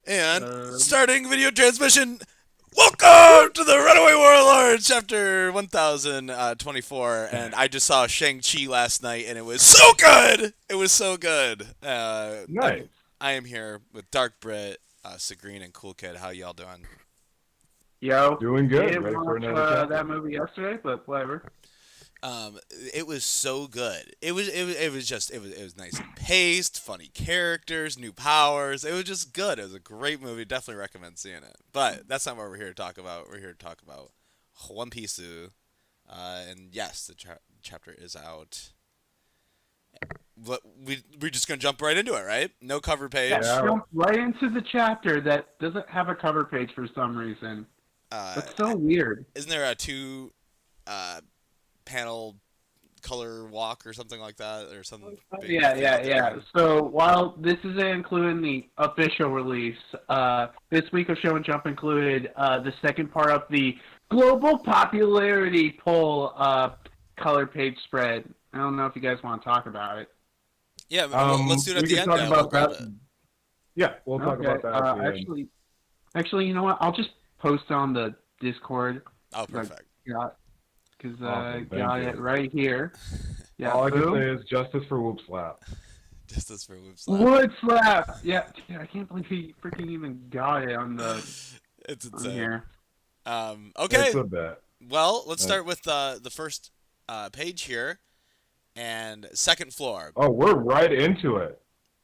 And starting video transmission. Welcome to the Runaway Warlords, chapter 1024. And I just saw Shang-Chi last night, and it was so good. It was so good. Nice. I am here with DarkBriton, Sagreen, and Cool Kid. How y'all doing? Yo, Doing good. didn't Ready for watch another chapter. that movie yesterday, but whatever. It was so good. It was nice and paced, funny characters, new powers. It was just good. It was a great movie. Definitely recommend seeing it. But that's not what we're here to talk about. We're here to talk about One Piece. And yes, the chapter is out. But we're just gonna jump right into it, right? No cover page. Yeah, jump right into the chapter that doesn't have a cover page for some reason. That's so weird. Isn't there a two panel color walk or something like that, or something? Yeah. So while this isn't including the official release, this week of Show and Jump included the second part of the global popularity poll color page spread. I don't know if you guys want to talk about it. Yeah, let's do it at the end. Talk about that. Yeah, we'll talk about that at the end. Actually, you know what? I'll just post on the Discord. Oh, perfect. Because got it right here. Yeah, all I can say is justice for Whoop Slap. Justice for Whoop Slap. Wood Slap! Yeah, dude, I can't believe he freaking even got it on the... It's insane. Here. Okay. It's a bet. Well, let's start with the first page here. And second floor. Oh, we're right into it.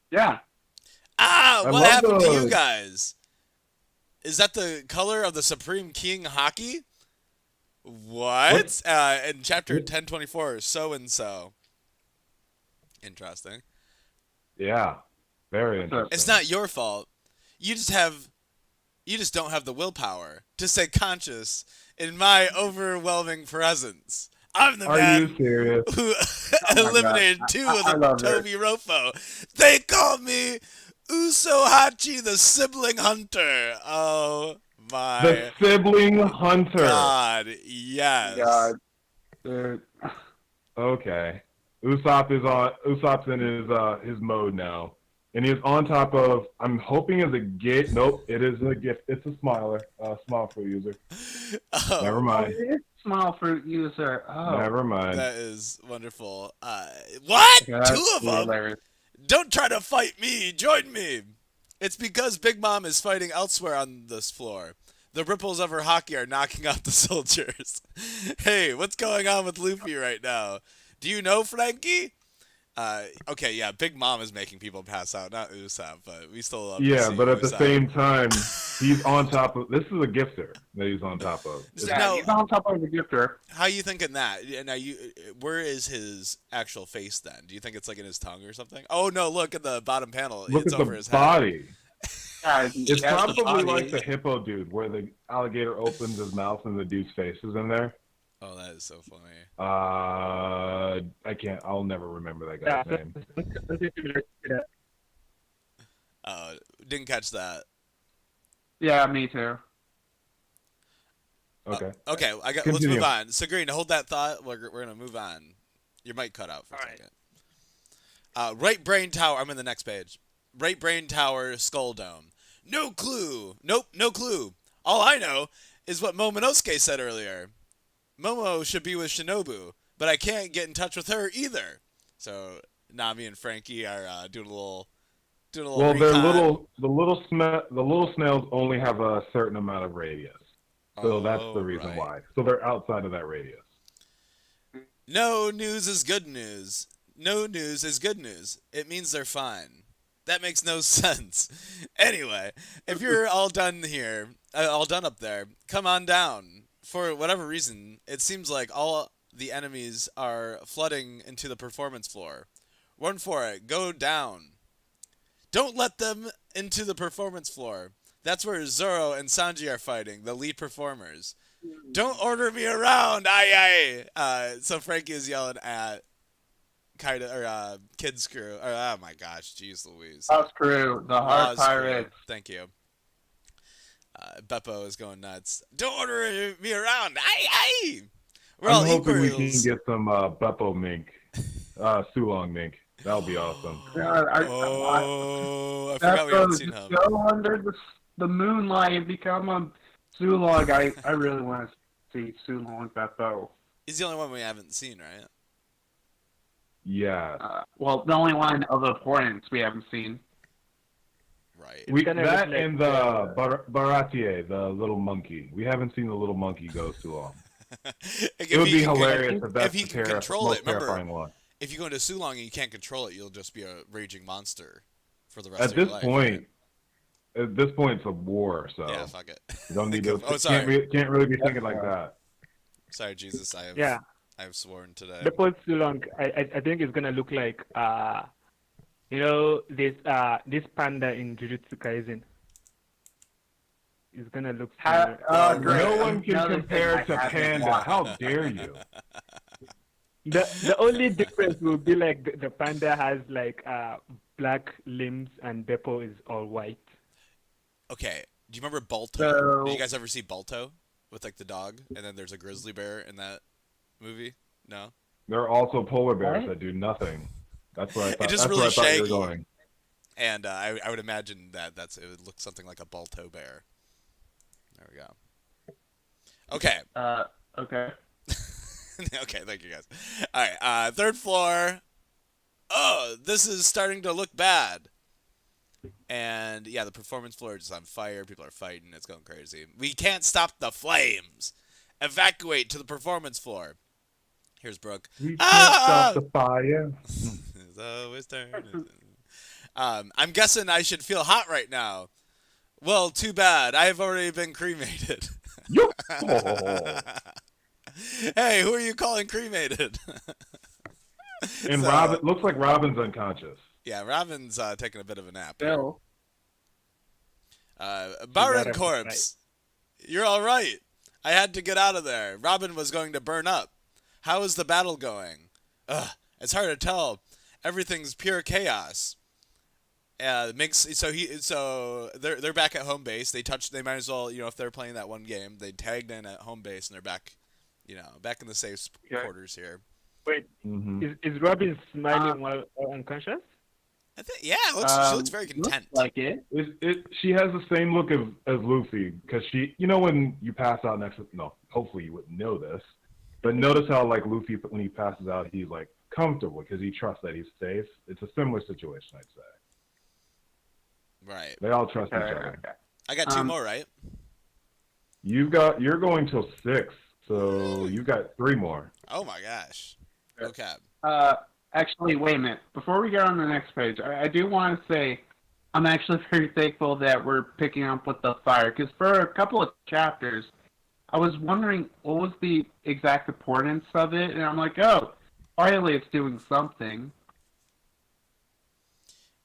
Yeah. What happened to you guys? Is that the color of the Supreme King Hockey? What? In chapter 1024, so and so. Interesting. Yeah. Very interesting. It's not your fault. You just don't have the willpower to stay conscious in my overwhelming presence. I'm the man you serious? who eliminated two of the Toby Rofo. They call me Usohachi the Sibling Hunter. Oh my. The Sibling Hunter. God, yes. God. Dude. Okay. Usopp's in his mode now. And he's on top of, I'm hoping it's a gift. Nope, it is a gift. It's a smiler. Smile for user. Oh. Never mind. Oh, smile fruit user. Oh. Never mind. That is wonderful. What? God, two of them? Hilarious. Don't try to fight me. Join me. It's because Big Mom is fighting elsewhere on this floor. The ripples of her hockey are knocking out the soldiers. Hey, what's going on with Luffy right now? Do you know Frankie? Okay, yeah, Big Mom is making people pass out, not Usopp, but we still love yeah, but at Usopp. the same time, he's on top of... This is a gifter that he's on top of. Yeah, he's on top of the gifter. How you thinking that? Now, where is his actual face then? Do you think it's like in his tongue or something? Oh, no, look at the bottom panel. Look it's at over the his body. Head. It's probably like the hippo dude, where the alligator opens his mouth and the dude's face is in there. Oh, that is so funny. I can't. I'll never remember that guy's name. Oh, didn't catch that. Yeah, me too. Okay. Okay, let's move on. So, Green, hold that thought. We're gonna move on. Your mic cut out for a second. Right brain tower. I'm in the next page. Right brain tower, skull dome. No clue. Nope, no clue. All I know is what Momonosuke said earlier. Momo should be with Shinobu, but I can't get in touch with her either. So Nami and Frankie are doing a little. Well, recon. the little snails only have a certain amount of radius, so that's the reason why. So they're outside of that radius. No news is good news. No news is good news. It means they're fine. That makes no sense. Anyway, if you're all done here, all done up there, come on down. For whatever reason, it seems like all the enemies are flooding into the performance floor. Run for it. Go down. Don't let them into the performance floor. That's where Zoro and Sanji are fighting, the lead performers. Don't order me around. Aye, aye. So Frankie is yelling at Kid's crew. Oh my gosh, jeez Louise. House crew, the Heart Pirates. Thank you. Beppo is going nuts. Don't order me around. Aye. We're I'm all hoping we can equals. get some Beppo mink, Sulong mink. That would be awesome. God, I that forgot we haven't goes seen him. go under the moonlight and become a Sulong. I really want to see Sulong Beppo. He's the only one we haven't seen, right? Yeah. Well, the only one of importance we haven't seen. Right. gonna That look like and the Baratier, the little monkey. We haven't seen the little monkey ghost too long. It would be hilarious if that's if he the can control most it. Remember, terrifying one. if you go into Sulong and you can't control it, you'll just be a raging monster for the rest At of your this life. point, it's a war, so Yeah, fuck it. you don't need to. Oh, sorry. Can't really be thinking like that. Sorry, Jesus. I have sworn today. The post Sulong, I think it's gonna look like this panda in Jujutsu Kaisen. It's gonna look similar. Great. No one can Another compare thing to I haven't Panda. watched. How dare you? The only difference will be like the panda has like black limbs and Beppo is all white. Okay. Do you remember Balto? So- Did you guys ever see Balto with like the dog, and then there's a grizzly bear in that movie? No. There are also polar bears What? that do nothing. That's what I thought. just That's really where I thought you were shaggy. going. And I would imagine that it would look something like a Balto bear. There we go. Okay. Okay. Okay, thank you guys. All right, third floor. Oh, this is starting to look bad. And yeah, the performance floor is on fire. People are fighting. It's going crazy. We can't stop the flames. Evacuate to the performance floor. Here's Brooke. We can't Ah! stop the fire. It's always turning. I'm guessing I should feel hot right now. Well, too bad. I have already been cremated. Yo! Hey, who are you calling cremated? And So- Robin looks like Robin's unconscious. Yeah, Robin's taking a bit of a nap. Bill. Baron Right. Corpse, you're all right. I had to get out of there. Robin was going to burn up. How is the battle going? Ugh, it's hard to tell. Everything's pure chaos. So they're back at home base. They might as well, if they're playing that one game, they tagged in at home base and they're back, back in the safe quarters here. Wait, Mhm. is Robin smiling while unconscious? I think, yeah, she looks very content. Looks like it. She has the same look as Luffy because she, when you pass out next to, no, hopefully you wouldn't know this, but notice how like Luffy when he passes out he's like comfortable because he trusts that he's safe. It's a similar situation, I'd say. Right. They all trust each Okay, other. okay. I got two more, right? You're going till 6, so you've got 3 more. Oh my gosh. Okay. Actually, wait a minute. Before we go on to the next page, I do want to say I'm actually very thankful that we're picking up with the fire, because for a couple of chapters, I was wondering what was the exact importance of it, and I'm like, oh, finally it's doing something.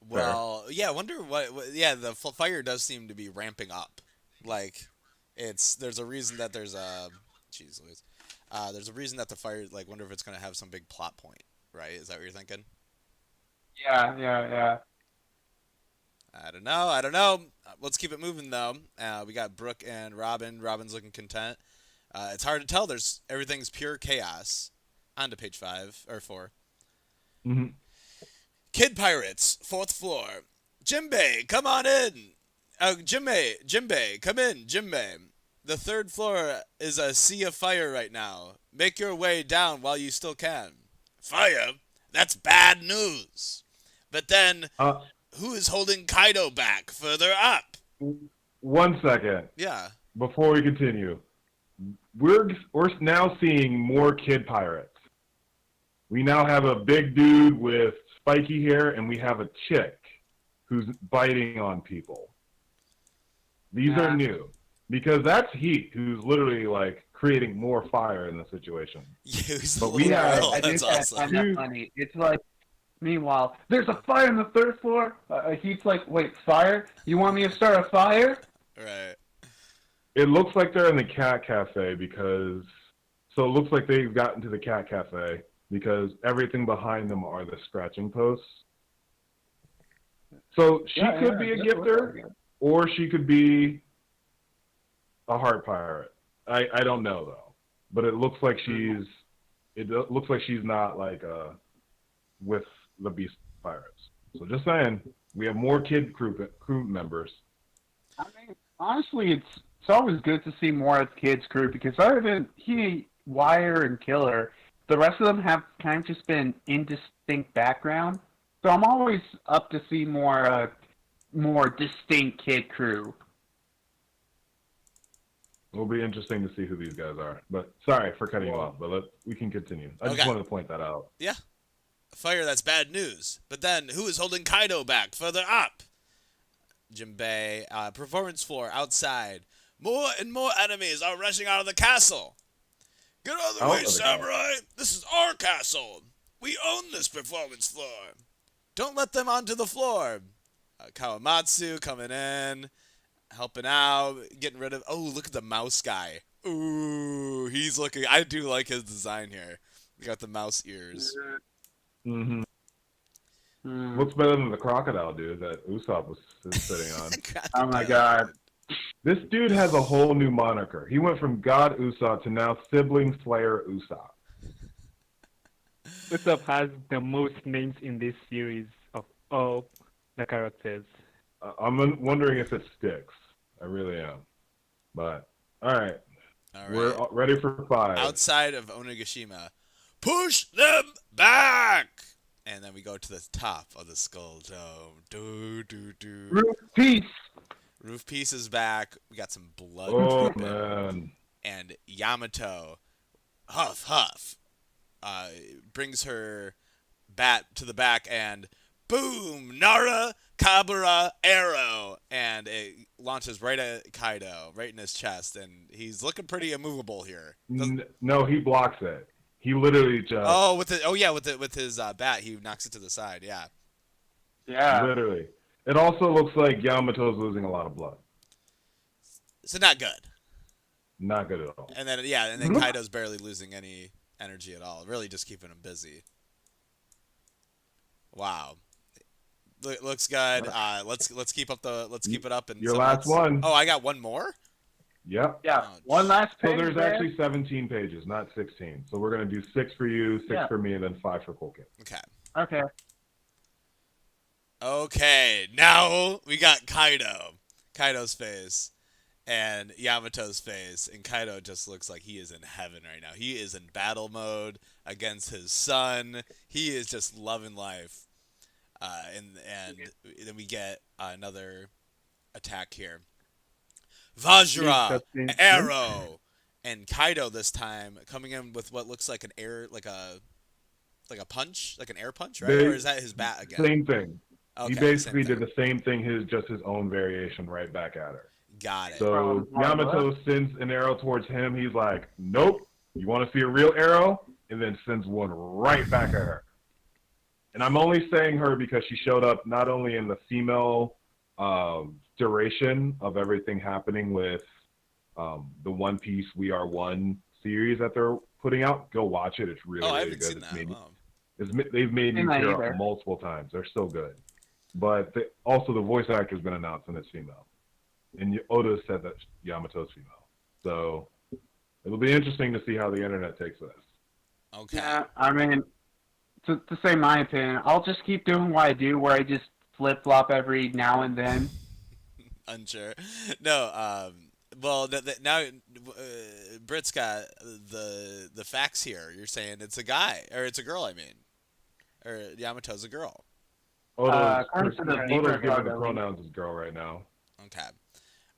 Well, yeah, I wonder yeah, the fire does seem to be ramping up. Like, there's a reason that there's a, jeez Louise. There's a reason that the fire, like, wonder if it's going to have some big plot point, right? Is that what you're thinking? Yeah. I don't know. Let's keep it moving, though. We got Brooke and Robin. Robin's looking content. It's hard to tell. Everything's pure chaos. On to page 5, or 4. Mm-hmm. Kid Pirates, 4th floor. Jimbei, come on in. Jimbei, come in, Jimbei. The 3rd floor is a sea of fire right now. Make your way down while you still can. Fire? That's bad news. But then, who is holding Kaido back further up? 1 second Yeah. before we continue. We're now seeing more kid pirates. We now have a big dude with spiky hair, and we have a chick who's biting on people. These are new. Because that's Heat, who's literally, like, creating more fire in the situation. Yeah, he's But the we little have- girl. I do That's find awesome. that funny. It's like, meanwhile, there's a fire on the 3rd floor. He's like, wait, fire? You want me to start a fire? Right. It looks like they're in the cat cafe because... So it looks like they've gotten to the cat cafe because everything behind them are the scratching posts. So she could be a gifter, or she could be a heart pirate. I don't know though, but it looks like she's not like with the beast pirates. So just saying, we have more kid crew members. I mean, honestly, it's always good to see more of the kids' crew because other than Wire, and Killer, the rest of them have kind of just been indistinct background. So I'm always up to see more distinct kid crew. It'll be interesting to see who these guys are. But sorry for cutting you off, but we can continue. I just wanted to point that out. Yeah. Fire, that's bad news. But then, who is holding Kaido back further up? Jinbei, performance floor outside. More and more enemies are rushing out of the castle. Get out of the way, samurai! This is our castle. We own this performance floor. Don't let them onto the floor. Kawamatsu coming in, helping out, getting rid of... Oh, look at the mouse guy. Ooh, he's looking... I do like his design here. We got the mouse ears. Mm-hmm. Looks better than the crocodile dude that Usopp was sitting on. Oh my god. This dude has a whole new moniker. He went from God Usopp to now Sibling Slayer Usopp. Usopp has the most names in this series of all the characters. I'm wondering if it sticks. I really am. But, alright. We're ready for 5. Outside of Onigashima. Push them back! And then we go to the top of the Skull Dome. Roof piece! Roof piece is back. We got some blood. Oh, man. And Yamato, huff, brings her bat to the back and boom! Nara Kabura arrow! And it launches right at Kaido, right in his chest. And he's looking pretty immovable here. No, he blocks it. He literally just... with his bat, he knocks it to the side, yeah. Yeah. Literally. It also looks like Yamato's losing a lot of blood. So not good. Not good at all. And then Kaido's barely losing any energy at all. Really just keeping him busy. Wow. Looks good. Let's keep it up. And your last one. Oh, I got one more? Yep. Yeah. One last page. So there's actually 17 pages, not 16. So we're going to do 6 for you, 6 for me, and then 5 for Cool Kid. Okay. Okay, now we got Kaido's face, and Yamato's face, and Kaido just looks like he is in heaven right now. He is in battle mode against his son. He is just loving life. And then we get another attack here. Vajra, arrow, and Kaido this time coming in with what looks like an air, like a punch, like an air punch, right? Or is that his bat again? Same thing. Okay, he basically did the same thing, just his own variation right back at her. Got it. So Yamato sends an arrow towards him. He's like, nope, you want to see a real arrow? And then sends one right back at her. And I'm only saying her because she showed up not only in the female duration of everything happening with the One Piece We Are One series that they're putting out. Go watch it. It's really, really good. They've made me tear up multiple times. They're so good. But also the voice actor's been announced and it's female. And Oda said that Yamato's female. So it'll be interesting to see how the internet takes this. Okay. Yeah, I mean, to say my opinion, I'll just keep doing what I do, where I just flip-flop every now and then. Unsure. No, well, now Brit's got the facts here. You're saying it's a guy, or it's a girl, I mean. Or Yamato's a girl. Oda's giving the pronouns as girl right now.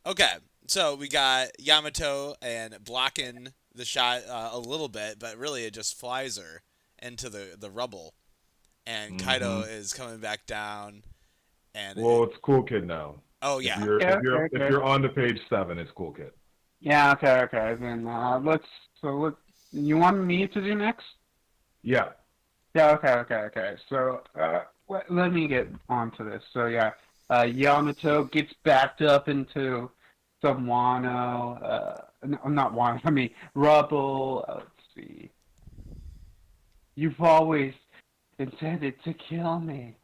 Okay, so we got Yamato and blocking the shot a little bit, but really it just flies her into the rubble. And Kaido is coming back down. And it's Cool Kid now. Oh, yeah. If you're on to page 7, it's Cool Kid. Yeah, okay. Then you want me to do next? Yeah. Yeah, okay. So, let me get on to this. So, yeah, Yamato gets backed up into some rubble. Let's see. You've always intended to kill me.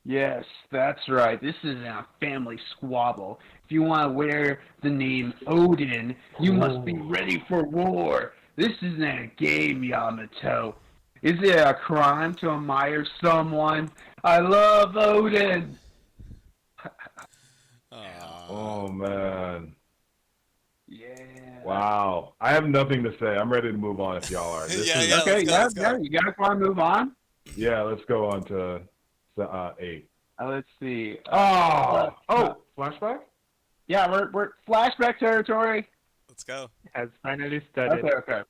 Yes, that's right. This isn't a family squabble. If you want to wear the name Odin, you must be ready for war. This isn't a game, Yamato. Is it a crime to admire someone? I love Odin. Oh man. Yeah. Wow. I have nothing to say. I'm ready to move on if y'all are. This Yeah, is, yeah. Okay, Let's go. You guys want to move on? yeah, let's go on to 8. Let's see. Flashback? Yeah, we're flashback territory. Let's go. Has finally started. Okay.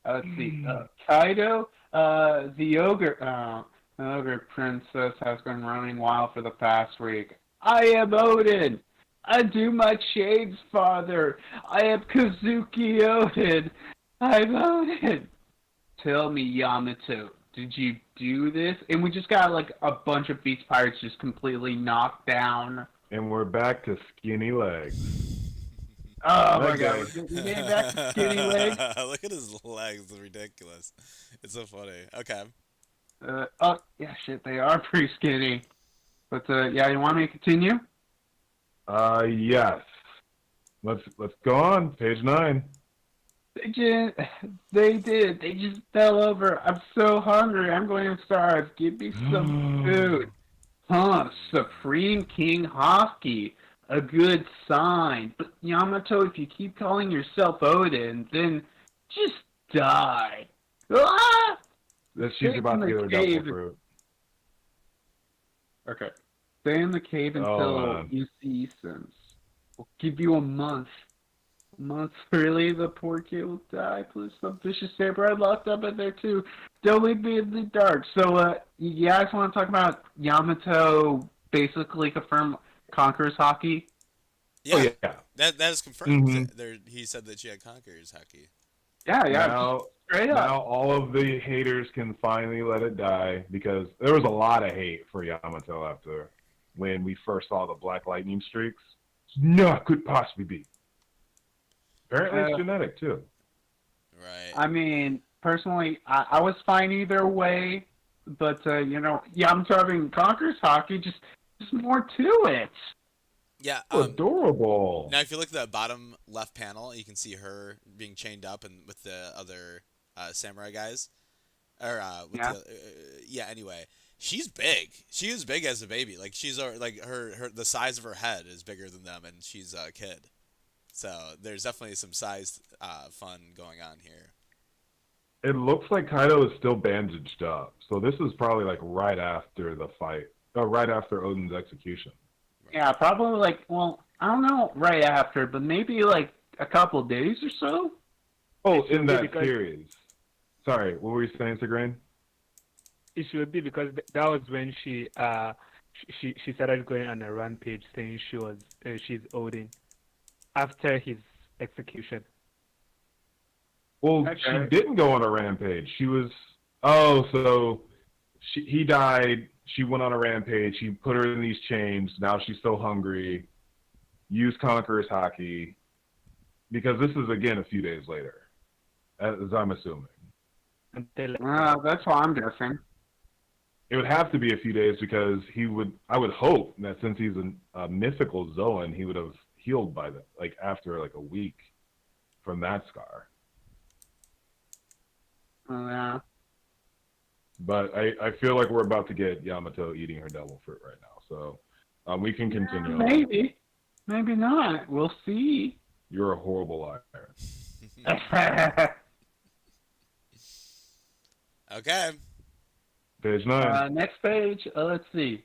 Let's see. Kaido, the ogre princess has been running wild for the past week. I am Odin. Undo my shades, father. I am Kazuki Odin. I'm Odin. Tell me, Yamato, did you do this? And we just got like a bunch of beach pirates just completely knocked down. And we're back to skinny legs. Oh my Okay. god, we're getting back to skinny legs. Look at his legs. It's ridiculous. It's so funny. Okay. Oh, yeah, shit, they are pretty skinny. But, yeah, you want me to continue? Yes. Let's go on. Page 9. They did. They just fell over. I'm so hungry. I'm going to starve. Give me some food. Huh, Supreme King Hockey. A good sign. But, Yamato, if you keep calling yourself Odin, then just die. Ah! That she's Stay about in to the get her cave. double fruit. Okay. Stay in the cave until you see sense. We'll give you a month. A month, really? The poor kid will die. Please, some vicious samurai locked up in there too. Don't leave me in the dark. So, you guys want to talk about Yamato basically confirm conquers hockey? Yeah. Oh, yeah. That is confirmed. Mhm. There, he said that she had Conqueror's hockey. Yeah, Now, straight up. now all of the haters can finally let it die because there was a lot of hate for Yamato after when we first saw the Black Lightning streaks. No, could possibly be. Apparently it's genetic too. Right. I mean, personally, I was fine either way, but, Yamato having conquers hockey, just more to it. Yeah. Adorable. Now, if you look at the bottom left panel, you can see her being chained up and with the other samurai guys. Or with anyway, she's big. She is big as a baby. Like she's like her the size of her head is bigger than them, and she's a kid. So there's definitely some size fun going on here. It looks like Kaido is still bandaged up. So this is probably like right after the fight. Right after Odin's execution. Yeah, probably like, well, I don't know right after, but maybe like a couple of days or so. Oh, in that because- series. Sorry, what were you saying, Segrain? It should be because that was when she started going on a rampage, saying she's Odin after his execution. Well, Okay. she didn't go on a rampage. She was. He died. She went on a rampage. He put her in these chains. Now she's so hungry. Used Conqueror's hockey. Because this is, again, a few days later, as I'm assuming. That's what I'm guessing. It would have to be a few days because I would hope that since he's a mythical Zoan, he would have healed by after a week from that scar. Yeah. But I feel like we're about to get Yamato eating her devil fruit right now. So we can continue. Maybe. Maybe not. We'll see. You're a horrible liar. Okay. Page 9. Next page. Let's see.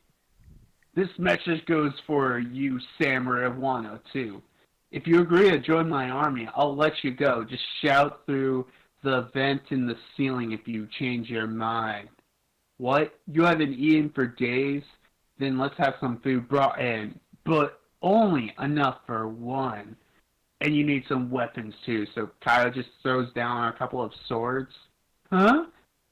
This message goes for you, Samurai of 102. If you agree to join my army, I'll let you go. Just shout through the vent in the ceiling if you change your mind. What? You haven't eaten for days? Then let's have some food brought in. But only enough for one. And you need some weapons too. So Kaido just throws down a couple of swords. Huh?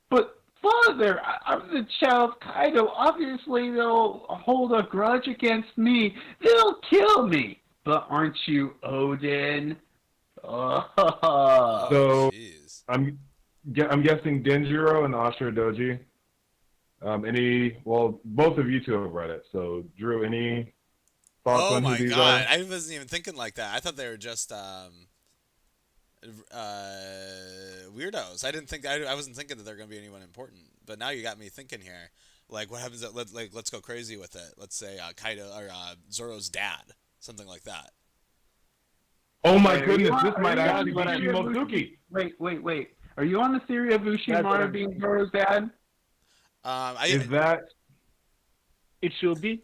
But Father, I'm the child of Kaido. Obviously they'll hold a grudge against me. They'll kill me. But aren't you Odin? Oh. So Jeez. I'm guessing Denjiro and Ashura Doji. Both of you two have read it. So Drew, any thoughts Oh on who my these god, are? I wasn't even thinking like that. I thought they were just Weirdos. I didn't think I wasn't thinking that they're gonna be anyone important, but now you got me thinking here. Like, what happens? Let's go crazy with it. Let's say Kaido or Zoro's dad, something like that. Oh my Wait, goodness, are this you might on actually be the theory of Shimosuke. Wait. Are you on the theory of That's what Uchimaru I'm being saying. Zoro's dad? Is that? It should be.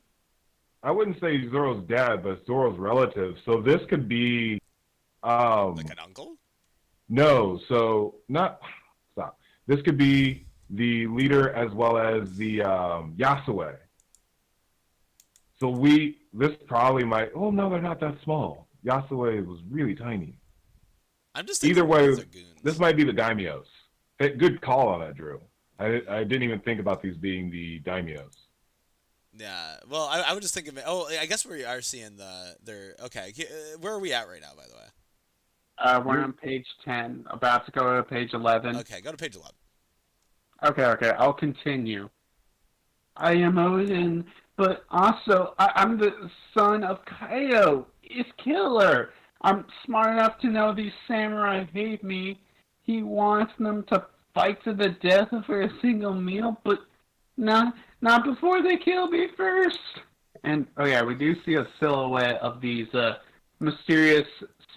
I wouldn't say Zoro's dad, but Zoro's relative. So this could be. Like an uncle? No, so not. Stop. This could be the leader as well as the Yasue. So this probably might. Oh no, they're not that small. Yasue was really tiny. I'm just thinking Either way, these are goons. this might be the daimyos. Good call on that, Drew. I didn't even think about these being the daimyos. Yeah. Well, I was just thinking. Oh, I guess we are seeing they're okay. Where are we at right now, by the way? We're on page 10, about to go to page 11. Okay, go to page 11. Okay, I'll continue. I am Odin, but also I'm the son of Kaido, his killer. I'm smart enough to know these samurai hate me. He wants them to fight to the death for a single meal, but not before they kill me first. And oh yeah, we do see a silhouette of these mysterious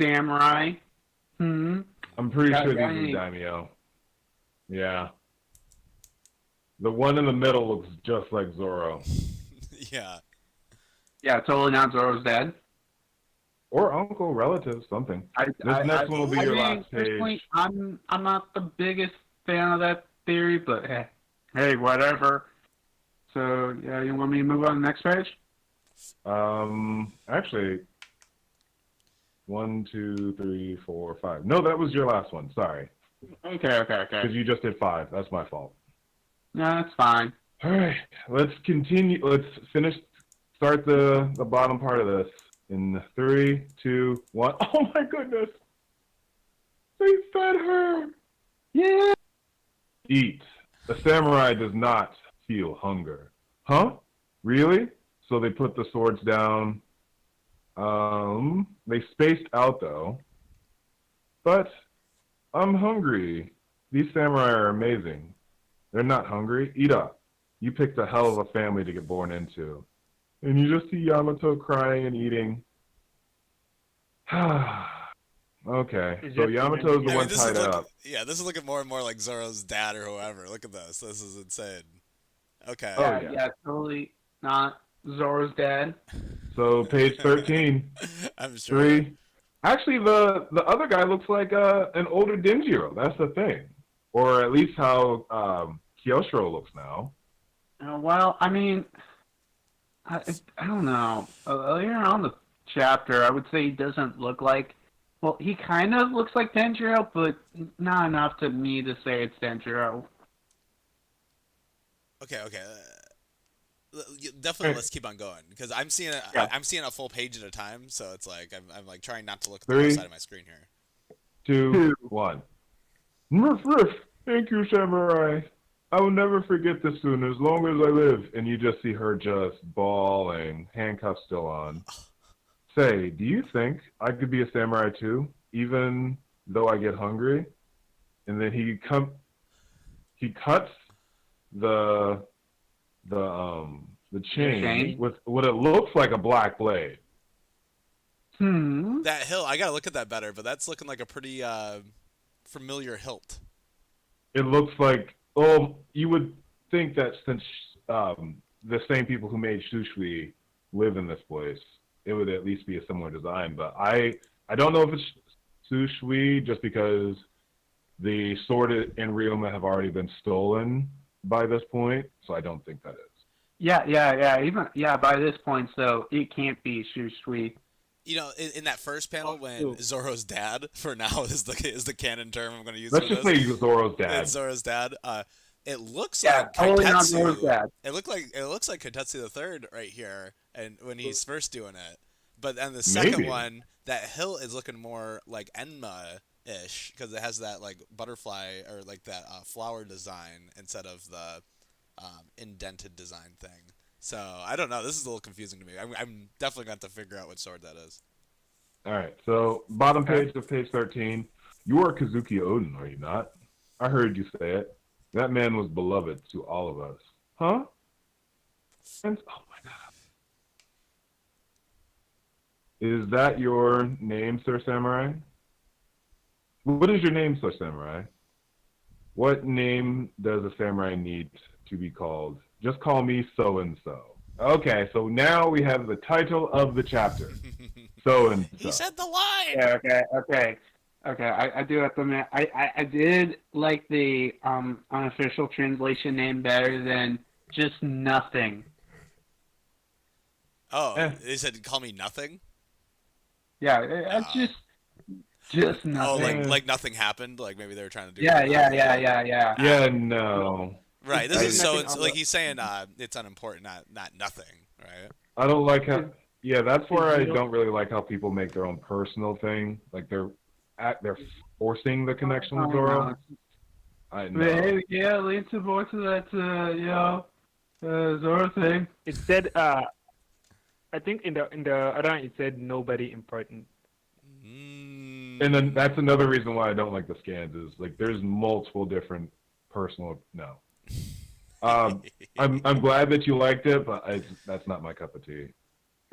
samurai. I'm pretty sure these yeah. are daimyo. Yeah. The one in the middle looks just like Zoro. Yeah. Yeah, totally not Zoro's dad. Or uncle, relative, something. This next one will be your last page. Personally, I'm not the biggest fan of that theory, but hey, whatever. So yeah, you want me to move on to the next page? Actually, 1, 2, 3, 4, 5. No, that was your last one. Sorry, Okay. because you just did 5. That's my fault. No, that's fine. All right, let's continue. Let's start the bottom part of this in 3, 2, 1. Oh my goodness! They fed her. Yeah. Eat. A samurai does not feel hunger. Huh? Really? So they put the swords down. They spaced out though. But I'm hungry. These samurai are amazing. They're not hungry. Eat up. You picked a hell of a family to get born into. And you just see Yamato crying and eating. Okay, It's so just Yamato's the I one mean, this is tied up. yeah, this is looking more and more like Zoro's dad or whoever. Look at this. This is insane. Okay. Oh, Yeah, yeah. yeah, totally not Zoro's dad. So page 13. I'm sure. 3. Actually, the other guy looks like an older Denjiro. That's the thing. Or at least how Kyoshiro looks now. Well, I mean, I don't know. Later on the chapter, I would say he doesn't look like. Well, he kind of looks like Denjiro, but not enough to me to say it's Denjiro. Okay. Definitely, let's keep on going because I'm seeing it. Yeah. I'm seeing a full page at a time, so it's like I'm like trying not to look at the 3, other side of my screen here. 2, 1. Murph, Murph. Thank you, Samurai. I will never forget this soon as long as I live. And you just see her just bawling, handcuffs still on. Say, do you think I could be a samurai too, even though I get hungry? And then he cuts the chain with what it looks like a black blade. That hilt, I gotta look at that better, but that's looking like a pretty familiar hilt. It looks like, oh, you would think that since the same people who made Shushui live in this place, it would at least be a similar design. But I don't know if it's Shushui just because the sword and Ryoma have already been stolen by this point, so I don't think that is. Yeah. By this point, so it can't be Shushui. You know, in that first panel when Zoro's dad, for now is the canon term I'm going to use. Let's for just this. say Zoro's dad. It's Zoro's dad. It looks Yeah, like totally not Zoro's Kaitetsu. dad. It looks like Kaitetsu the Third right here, and when he's first doing it. But then the second Maybe. one, that hilt is looking more like Enma-ish because it has that like butterfly or like that flower design instead of the indented design thing. So I don't know. This is a little confusing to me. I'm definitely going to have to figure out what sword that is. All right, so bottom page of page 13. You are Kazuki Odin, are you not? I heard you say it. That man was beloved to all of us. Huh? And, oh my god. Is that your name, Sir Samurai? What is your name, Sir Samurai? What name does a samurai need to be called? Just call me so-and-so. Okay, so now we have the title of the chapter. So-and-so. He said the line! Yeah, okay. I do have to admit, I did like the unofficial translation name better than just nothing. Oh, Eh. they said call me nothing? Yeah, it's just Oh, nothing. like nothing happened? Like maybe they were trying to do Yeah. Yeah, no. Right, this I- is so, Nothing on like the- he's saying it's unimportant, not nothing, right? I don't like how. Yeah, that's where I you know- don't really like how people make their own personal thing. Like they're forcing the connection with Zoro. I know. Hey, yeah, lean some more to that, Zoro thing. It said, I think in the other one it said nobody important. And then that's another reason why I don't like the scans is like there's multiple different personal. No. I'm glad that you liked it, but that's not my cup of tea.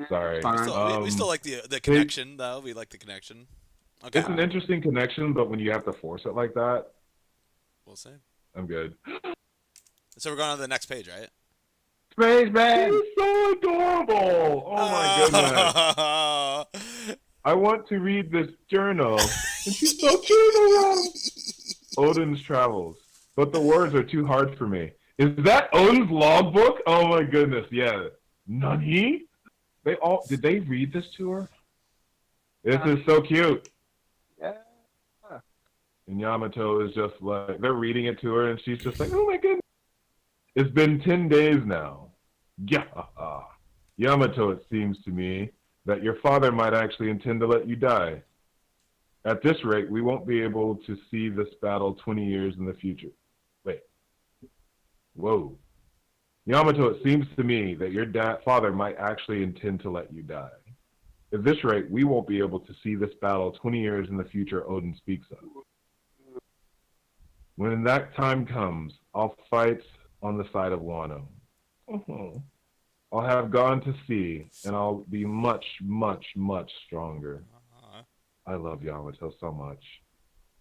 Sorry. Fine. We still like the connection, though. We like the connection. Okay, It's an interesting connection, but when you have to force it like that, we'll see. I'm good. So we're going on to the next page, right? Space Man! It's so adorable! Oh my goodness. I want to read this journal. And she's so cute around. Odin's travels. But the words are too hard for me. Is that Odin's logbook? Oh my goodness, yeah. Nani? Did they read this to her? This is so cute. Yeah. And Yamato is just like, they're reading it to her, and she's just like, oh my goodness. It's been 10 days now. Yeah. Yamato, it seems to me that your father might actually intend to let you die. At this rate, we won't be able to see this battle 20 years in the future. Wait. Whoa. Yamato, it seems to me that your father might actually intend to let you die. At this rate, we won't be able to see this battle 20 years in the future Odin speaks of. When that time comes, I'll fight on the side of Wano. I'll have gone to sea, and I'll be much, much, much stronger. I love Yamato so much.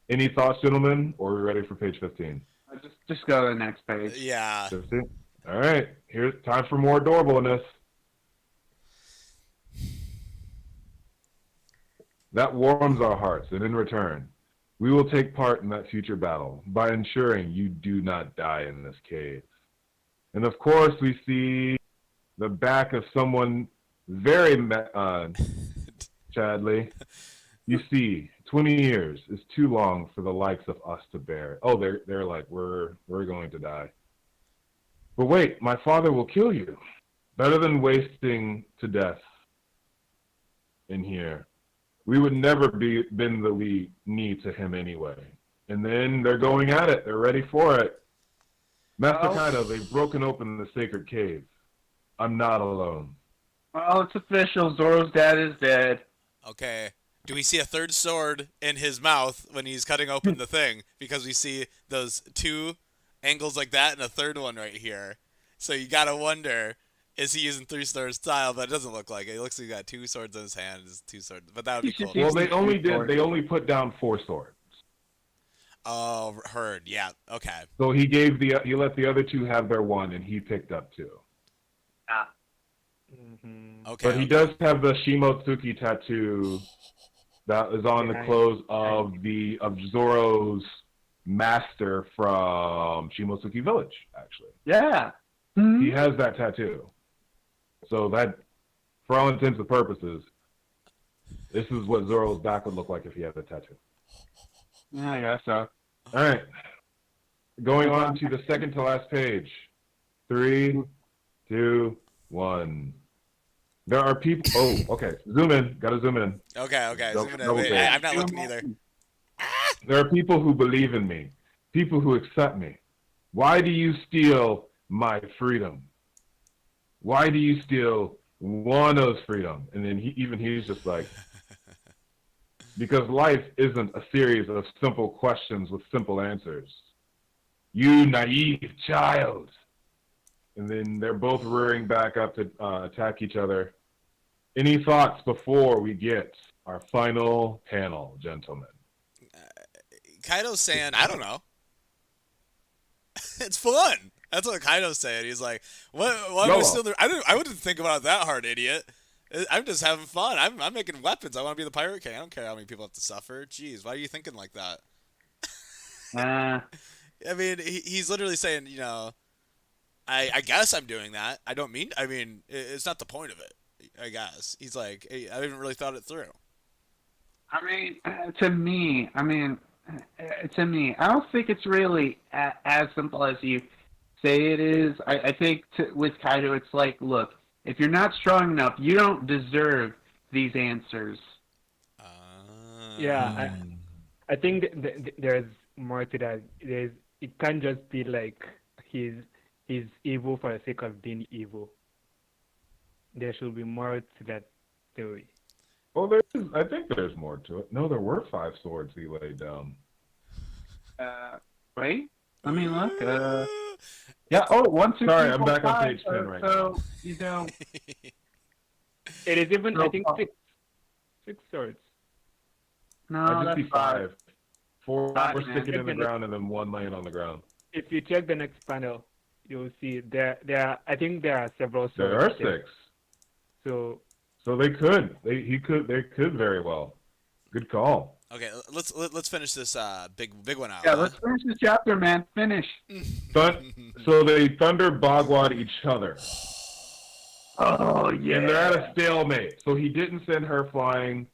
Any thoughts, gentlemen? Or are we ready for page 15? Just go to the next page. Yeah. 15? All right. Here's time for more adorableness. That warms our hearts, and in return, we will take part in that future battle by ensuring you do not die in this cave. And of course, we see the back of someone very Chadley. You see, 20 years is too long for the likes of us to bear. Oh, they're like, we're going to die. But wait, my father will kill you. Better than wasting to death in here. We would never bend the knee to him anyway. And then they're going at it. They're ready for it. Master Kaido, they've broken open the sacred cave. I'm not alone. Well, it's official. Zoro's dad is dead. Okay. Do we see a third sword in his mouth when he's cutting open the thing? Because we see those two angles like that and a third one right here. So you gotta wonder, is he using three-sword style? But it doesn't look like it. It looks like he got two swords in his hand. It's two swords. But that would be cool. Well, they only put down 4 swords. Oh, heard. Yeah. Okay. So he let the other 2 have their 1, and he picked up 2. Mm-hmm. Okay. But he does have the Shimotsuki tattoo that is on the clothes of Zoro's master from Shimotsuki Village, actually. Yeah. He has that tattoo. So that, for all intents and purposes, this is what Zoro's back would look like if he had the tattoo. Yeah, I guess so. All right. Going on to the second to last page. 3, 2, 1. There are people. Oh, okay. Zoom in. Gotta zoom in. Okay. Double- Zoom in. double Wait, take. I'm not looking either. There are people who believe in me. People who accept me. Why do you steal my freedom? Why do you steal Wano's freedom? And then he's just like, Because life isn't a series of simple questions with simple answers. You naive child. And then they're both rearing back up to attack each other. Any thoughts before we get our final panel, gentlemen? Kaido's saying, I don't know. It's fun. That's what Kaido's saying. He's like, what am I still there? I wouldn't think about it that hard, idiot. I'm just having fun. I'm making weapons. I want to be the Pirate King. I don't care how many people have to suffer. Jeez, why are you thinking like that? I mean, he's literally saying, you know, I guess I'm doing that. I don't mean, I mean, it's not the point of it, I guess. He's like, hey, I haven't really thought it through. I mean, to me, I don't think it's really as simple as you say it is. I think with Kaido, it's like, look, if you're not strong enough, you don't deserve these answers. Yeah, I think there's more to that. It can't just be like he's evil for the sake of being evil. There should be more to that theory. Well, I think there's more to it. No, there were 5 swords he laid down. Right? I mean, look. Yeah. Oh, 1, 2, 3, Sorry, 4, I'm back 5, on page 10 right now. So you know, It is even, I think, six swords. no, I just that's see 5. 4 Five, were man. sticking in the ground and then 1 laying on the ground. If you check the next panel, you'll see I think there are several swords. There are there. 6. So they could. They could very well. Good call. Okay, let's finish this big one out. Yeah, let's finish the chapter, man. Finish. So they thunder Bagwad each other. Oh yeah. And they're at a stalemate. So he didn't send her flying.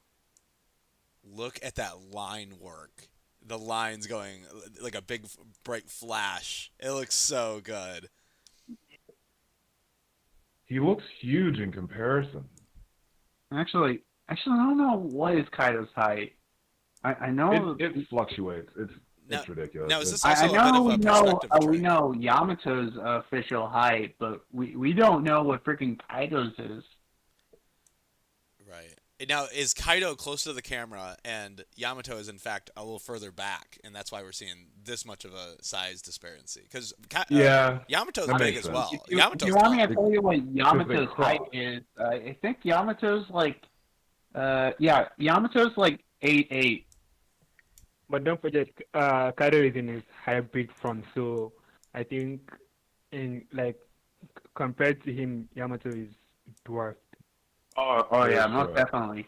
Look at that line work. The lines going like a big bright flash. It looks so good. He looks huge in comparison. Actually, I don't know what is Kaido's height. I know It fluctuates. It's ridiculous. Now, is this I also a know bit of a perspective we trait? know Yamato's official height, but we don't know what freaking Kaido's is. Right. Now, is Kaido close to the camera, and Yamato is, in fact, a little further back, and that's why we're seeing this much of a size disparity? Because Yamato's that big makes as well. sense. If you want me to tell you what Yamato's height is, I think Yamato's like, Yamato's like 8'8". But don't forget, Kaido is in his hybrid form, so I think compared to him, Yamato is dwarfed. Oh yeah, most definitely.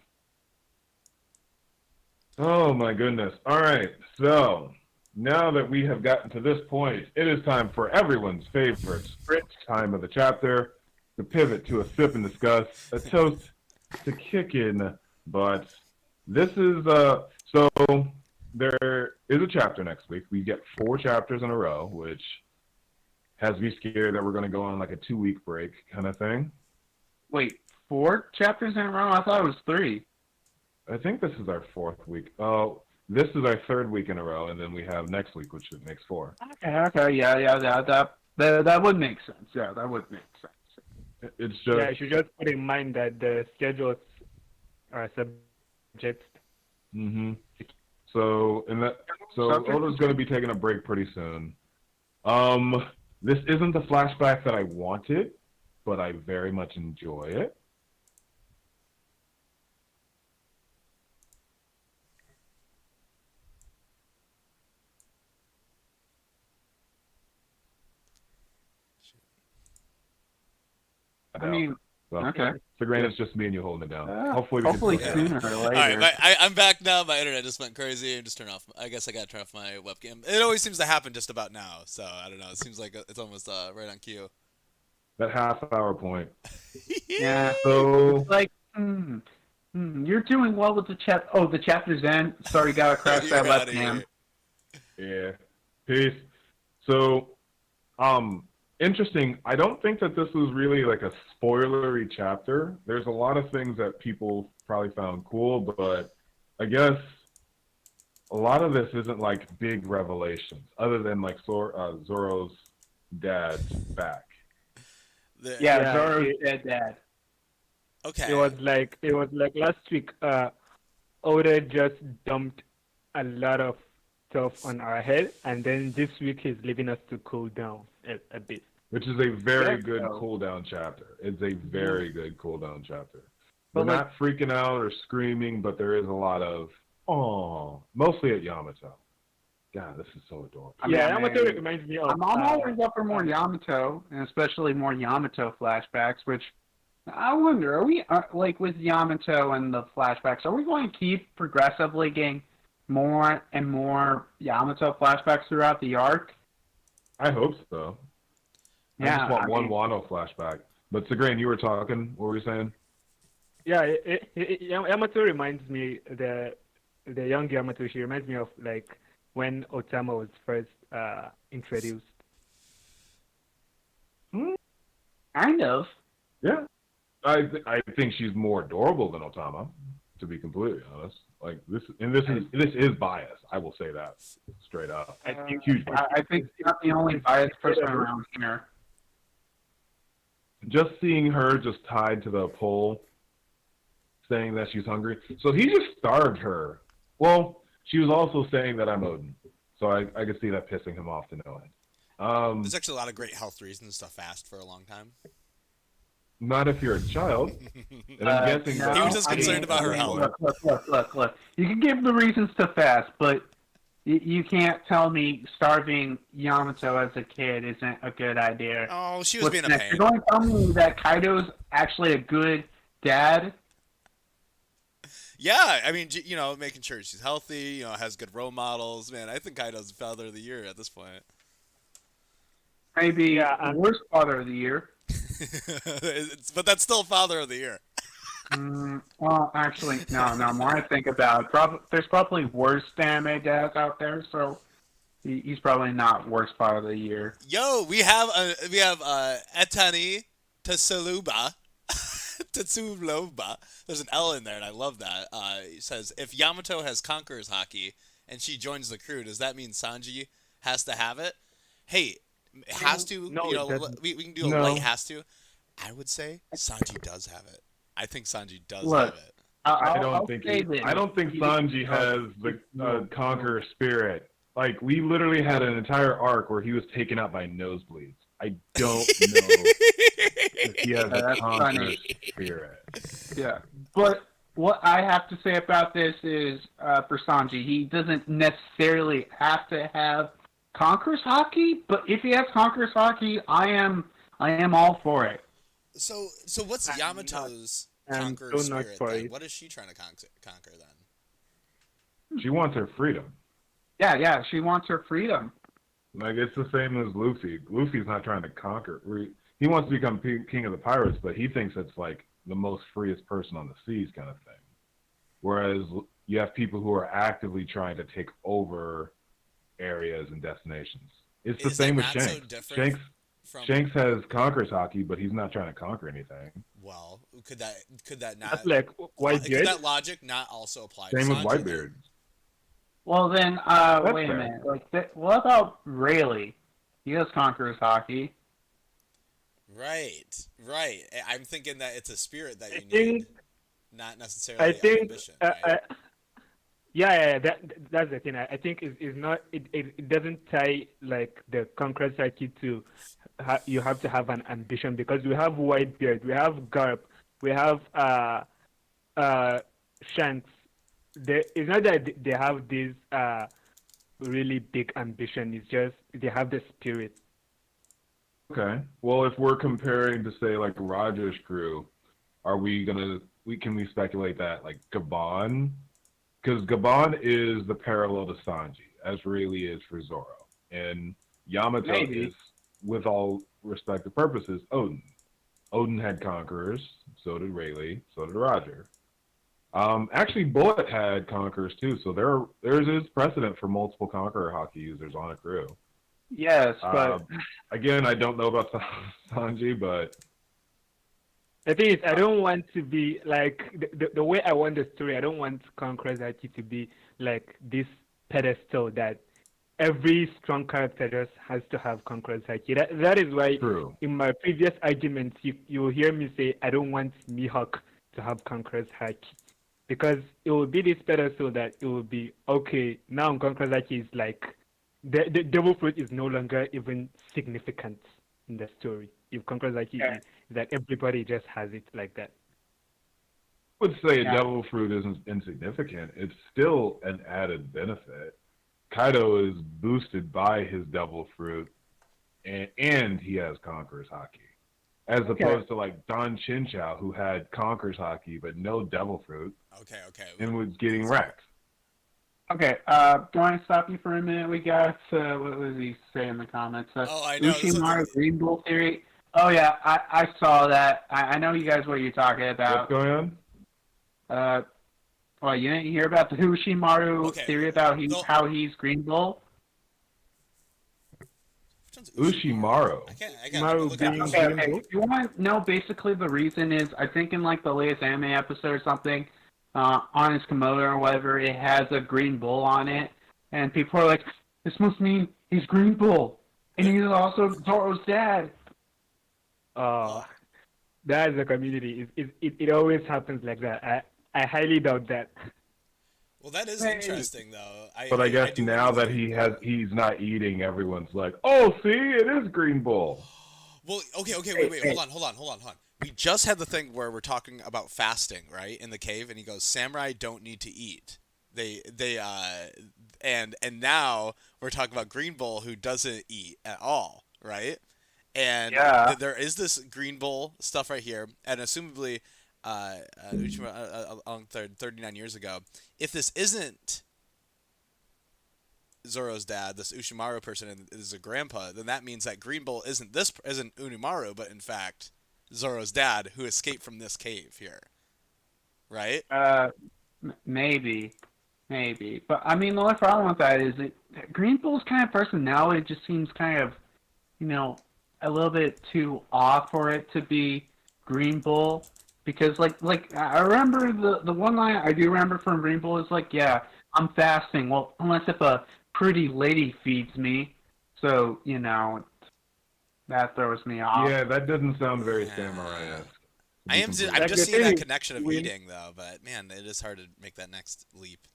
Oh my goodness. All right. So now that we have gotten to this point, it is time for everyone's favorite sprit time of the chapter to pivot to a sip and discuss, a toast to kick in. But this is so there is a chapter next week. We get 4 chapters in a row, which has me scared that we're going to go on like a 2-week break kind of thing. Wait, 4 chapters in a row? I thought it was 3. I think this is our 4th week. Oh, this is our 3rd week in a row, and then we have next week, which makes 4. Okay, yeah, that would make sense. Yeah, that would make sense. It's just Yeah, you should just put in mind that the schedules are subject. Mm-hmm. So Oda's going to be taking a break pretty soon. This isn't the flashback that I wanted, but I very much enjoy it. I mean, Well, okay. so granted, it's just me and you holding it down. Hopefully we Hopefully can sooner or All later. right, I'm back now. My internet just went crazy. And just turn off. I guess I got to turn off my webcam. It always seems to happen just about now. So I don't know. It seems like it's almost right on cue. that half-hour point. Yeah. So It's like, you're doing well with the chat. Oh, the chapter's end. Sorry, gotta crash that You're outta webcam. here. yeah, peace. So interesting. I don't think that this was really like a spoilery chapter. There's a lot of things that people probably found cool, but I guess a lot of this isn't like big revelations, other than like Zoro's dad's back. Yeah, Zoro's dead dad. Okay. It was like last week. Oda just dumped a lot of stuff on our head, and then this week he's leaving us to cool down a bit. Which is a very Yeah, good so- cooldown chapter. It's a very good cooldown chapter. But, They're like- not freaking out or screaming, but there is a lot of oh, mostly at Yamato. God, this is so adorable. I mean, Yeah, I Yamato mean, reminds me of. I'm always up for more Yamato, and especially more Yamato flashbacks. Which I wonder, are we like with Yamato and the flashbacks? Are we going to keep progressively getting more and more Yamato flashbacks throughout the arc? I hope so. I Yeah, just want I one mean- Wano flashback. But Segrain, you were talking. What were you saying? Yeah, Yamato reminds me the young Yamato. She reminds me of like when Otama was first introduced. Kind of. Yeah, I think she's more adorable than Otama, to be completely honest. Like this is bias. I will say that straight up. I think Huge. I think she's not the only biased person around here. Just seeing her just tied to the pole, saying that she's hungry. So he just starved her. Well, she was also saying that I'm Odin, so I could see that pissing him off to no end. There's actually a lot of great health reasons to fast for a long time. Not if you're a child. And I'm guessing no, He was just I mean, concerned about her I mean, health. Look. You can give the reasons to fast, but you can't tell me starving Yamato as a kid isn't a good idea. Oh, she was What's being a next? pain. You're going to tell me that Kaido's actually a good dad? Yeah, I mean, you know, making sure she's healthy, you know, has good role models. Man, I think Kaido's Father of the Year at this point. Maybe Yeah, the worst father of the year. But that's still Father of the Year. Well, actually, no. More I think about it, there's probably worse anime dads out there, so he's probably not worst father of the year. Yo, we have Etani Tsuloba. Tsuloba. There's an L in there, and I love that. It says, if Yamato has Conqueror's Haki and she joins the crew, does that mean Sanji has to have it? Hey, has to, No, you it know, doesn't. we can do a No. light has to. I would say Sanji does have it. I think Sanji does Look, have it. I I'll don't think say this. Sanji has the conqueror spirit. Like we literally had an entire arc where he was taken out by nosebleeds. I don't know if he has a That's conqueror funny. spirit. Yeah, but what I have to say about this is, for Sanji, he doesn't necessarily have to have Conqueror's Haki, but if he has Conqueror's Haki, I am all for it. So what's I'm Yamato's not- I'm conqueror so not spirit for then? it. What is she trying to conquer then? She wants her freedom. Yeah, she wants her freedom. Like it's the same as Luffy. Luffy's not trying to conquer. He wants to become king of the pirates, but he thinks it's like the most freest person on the seas kind of thing. Whereas you have people who are actively trying to take over areas and destinations. It's the Is same that with not so Shanks. different from Shanks has conqueror's Haki, but he's not trying to conquer anything. well, could that not That's like could Whitebeard. that logic not also apply Same to with Sanji? Whitebeard. Well then, That's wait a fair. minute. Like, what about Rayleigh? He has Conqueror's Haki. Right. I'm thinking that it's a spirit that I you think need, not necessarily I think ambition. Right? yeah, that's the thing. I think is not it doesn't tie like the Conqueror's Haki to you have to have an ambition, because we have Whitebeard, we have Garp, we have Shanks. It's not that they have this really big ambition. It's just they have the spirit. Okay. Well, if we're comparing to say like Roger's crew, are we can we speculate that like Gabon, because Gabon is the parallel to Sanji, as Rayleigh is for Zoro, and Yamato Maybe. is, with all respective purposes, Odin. Odin had conquerors, so did Rayleigh, so did Roger. Actually, Bullet had conquerors too, so there's is precedent for multiple conqueror Haki users on a crew. Yes, but Again, I don't know about Sanji, but The thing is, I don't want to be like the way I want the story. I don't want Conqueror's Haki to be like this pedestal that every strong character just has to have Conqueror's Haki. That is why true. in my previous arguments you will hear me say I don't want Mihawk to have Conqueror's Haki, because it will be this pedestal that it will be okay. Now Gonkozaki is like the devil fruit is no longer even significant in the story. If Gonkozaki is that everybody just has it like that. I would say devil fruit isn't insignificant. It's still an added benefit. Kaido is boosted by his devil fruit, and he has Conqueror's Haki. As opposed to like Don Chinchao, who had Conqueror's Haki but no devil fruit. Okay. And was getting wrecked. Okay, do I stop you for a minute? We got, what was he saying in the comments? I know. Ushimaru Green Bull Theory. Oh, yeah, I saw that. I know you guys what you're talking about. What's going on? Well, you didn't hear about the Ushimaru theory about how he's Green Bull? Ushimaru. I can't look at Okay. You want to know basically the reason is, I think in like the latest anime episode or something, on his Komodo or whatever, it has a green bull on it, and people are like, this must mean he's Green Bull, and he's also Zoro's dad. That is a community. It always happens like that. I highly doubt that. Well, that is interesting, though. I guess now that he's not eating, everyone's like, oh, see, it is Green Bull. Well, okay, wait, hold on. We just had the thing where we're talking about fasting, right, in the cave, and he goes, "Samurai don't need to eat." And now we're talking about Green Bull, who doesn't eat at all, right? And there is this Green Bull stuff right here, and assumably, along 39 years ago, if this isn't Zoro's dad, this Ushimaru person is a grandpa, then that means that Green Bull isn't Unimaru, but in fact Zoro's dad, who escaped from this cave here, right? Maybe, but I mean the only problem with that is that Green Bull's kind of personality just seems kind of, a little bit too off for it to be Green Bull. Because like I remember the one line I do remember from Green Bull is like, yeah, I'm fasting. Well, unless if a pretty lady feeds me, so that throws me off. Yeah, that doesn't sound very samurai-esque. I'm just seeing that connection of eating though, but man, it is hard to make that next leap.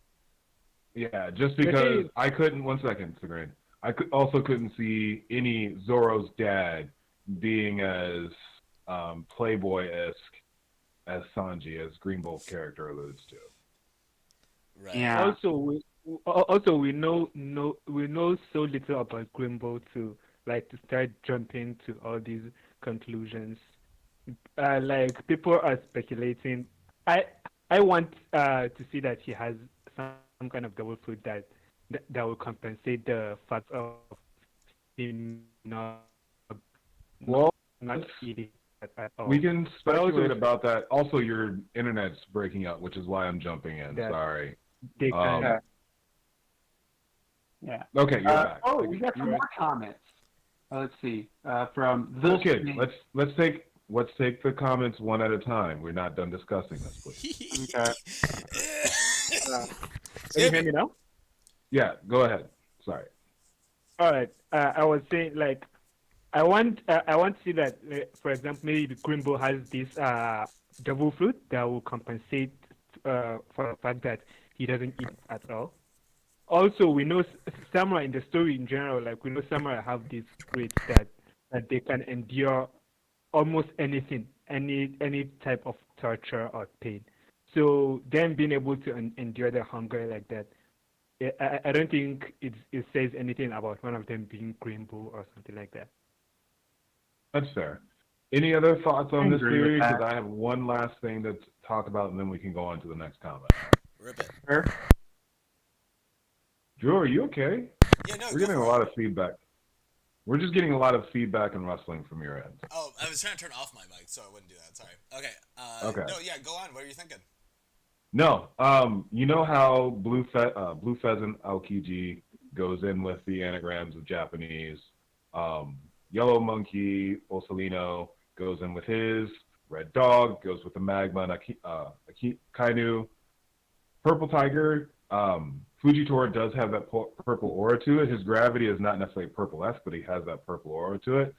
Yeah, just because I couldn't. 1 second, Sagreen. I also couldn't see any Zoro's dad being as Playboy-esque as Sanji, as Green Bull's character alludes to. Right. Yeah. Also, we know so little about Green Bull to start jumping to all these conclusions. Like people are speculating. I want to see that he has some kind of double fruit that will compensate the fact of him not eating at all. We can speculate about that. Also, your internet's breaking up, which is why I'm jumping in. Sorry. Yeah. Okay, you're back. Oh, we got some more comments. Let's see. From the okay, let's take the comments one at a time. We're not done discussing this, please. Okay. Can you hear me now? Yeah, go ahead. Sorry. All right. I was saying I want to see that, for example, maybe the Green Bull has this devil fruit that will compensate for the fact that he doesn't eat at all. Also, we know samurai in the story in general, we know samurai have this trait that they can endure almost anything, any type of torture or pain. So them being able to endure the hunger like that, I don't think it says anything about one of them being Green Bull or something like that. That's fair. Any other thoughts on this agree with theory? that. Because I have one last thing to talk about, and then we can go on to the next comment. Rip it. Sure. Drew, are you okay? Yeah, no. We're getting a lot of feedback. We're just getting a lot of feedback and rustling from your end. Oh, I was trying to turn off my mic, so I wouldn't do that. Sorry. Okay. Okay. No, yeah, go on. What are you thinking? No, you know how Blue Pheasant Aokiji goes in with the anagrams of Japanese. Yellow Monkey Osalino goes in with his. Red Dog goes with the Magma and Kainu. Purple Tiger, Fujitora does have that purple aura to it. His gravity is not necessarily purple-esque, but he has that purple aura to it.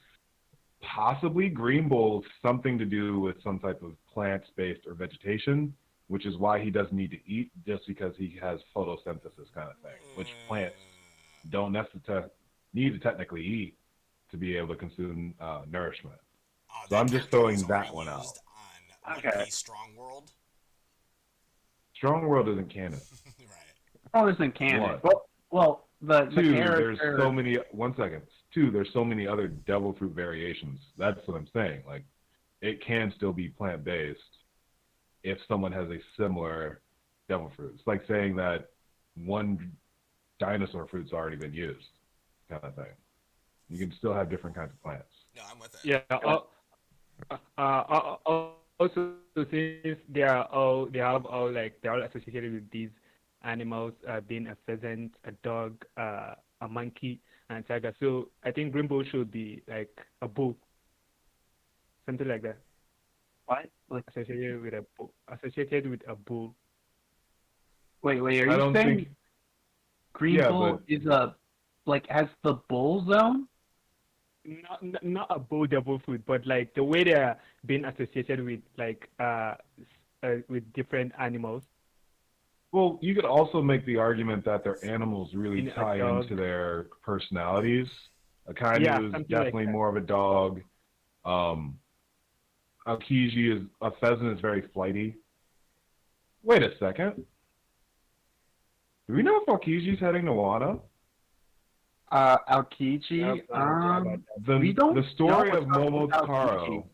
Possibly Green Bull, something to do with some type of plant-based or vegetation. which is why he doesn't need to eat, just because he has photosynthesis kind of thing, which plants don't necessarily need to technically eat to be able to consume nourishment. So that I'm just character throwing was that already one out. used on One Okay. Piece Strong World. Strong World isn't canon. Right. Oh, isn't canon. One. Well, the Two, character. there's so many. 1 second. Two, there's so many other devil fruit variations. That's what I'm saying. Like, it can still be plant based if someone has a similar devil fruit. It's like saying that one dinosaur fruit's already been used, kind of thing. You can still have different kinds of plants. No, I'm with it. Yeah. Also, since they're all associated with these animals, being a pheasant, a dog, a monkey, and a tiger. So I think Green Bull should be like a bull, something like that. What? Like, Associated with a bull. Associated with a bull. wait, are I you don't saying think. Green Yeah, Bull is has the bull zone? Not a bull devil fruit, but like the way they're being associated with with different animals. Well, you could also make the argument that their animals really In a tie dog. into their personalities. Akainu Yeah, is something like definitely that. more of a dog. Aokiji is a pheasant is very flighty. Wait a second. Do we know if Aokiji's heading to Wano? Aokiji. We don't The story know of what's up with Momotaro Aokiji.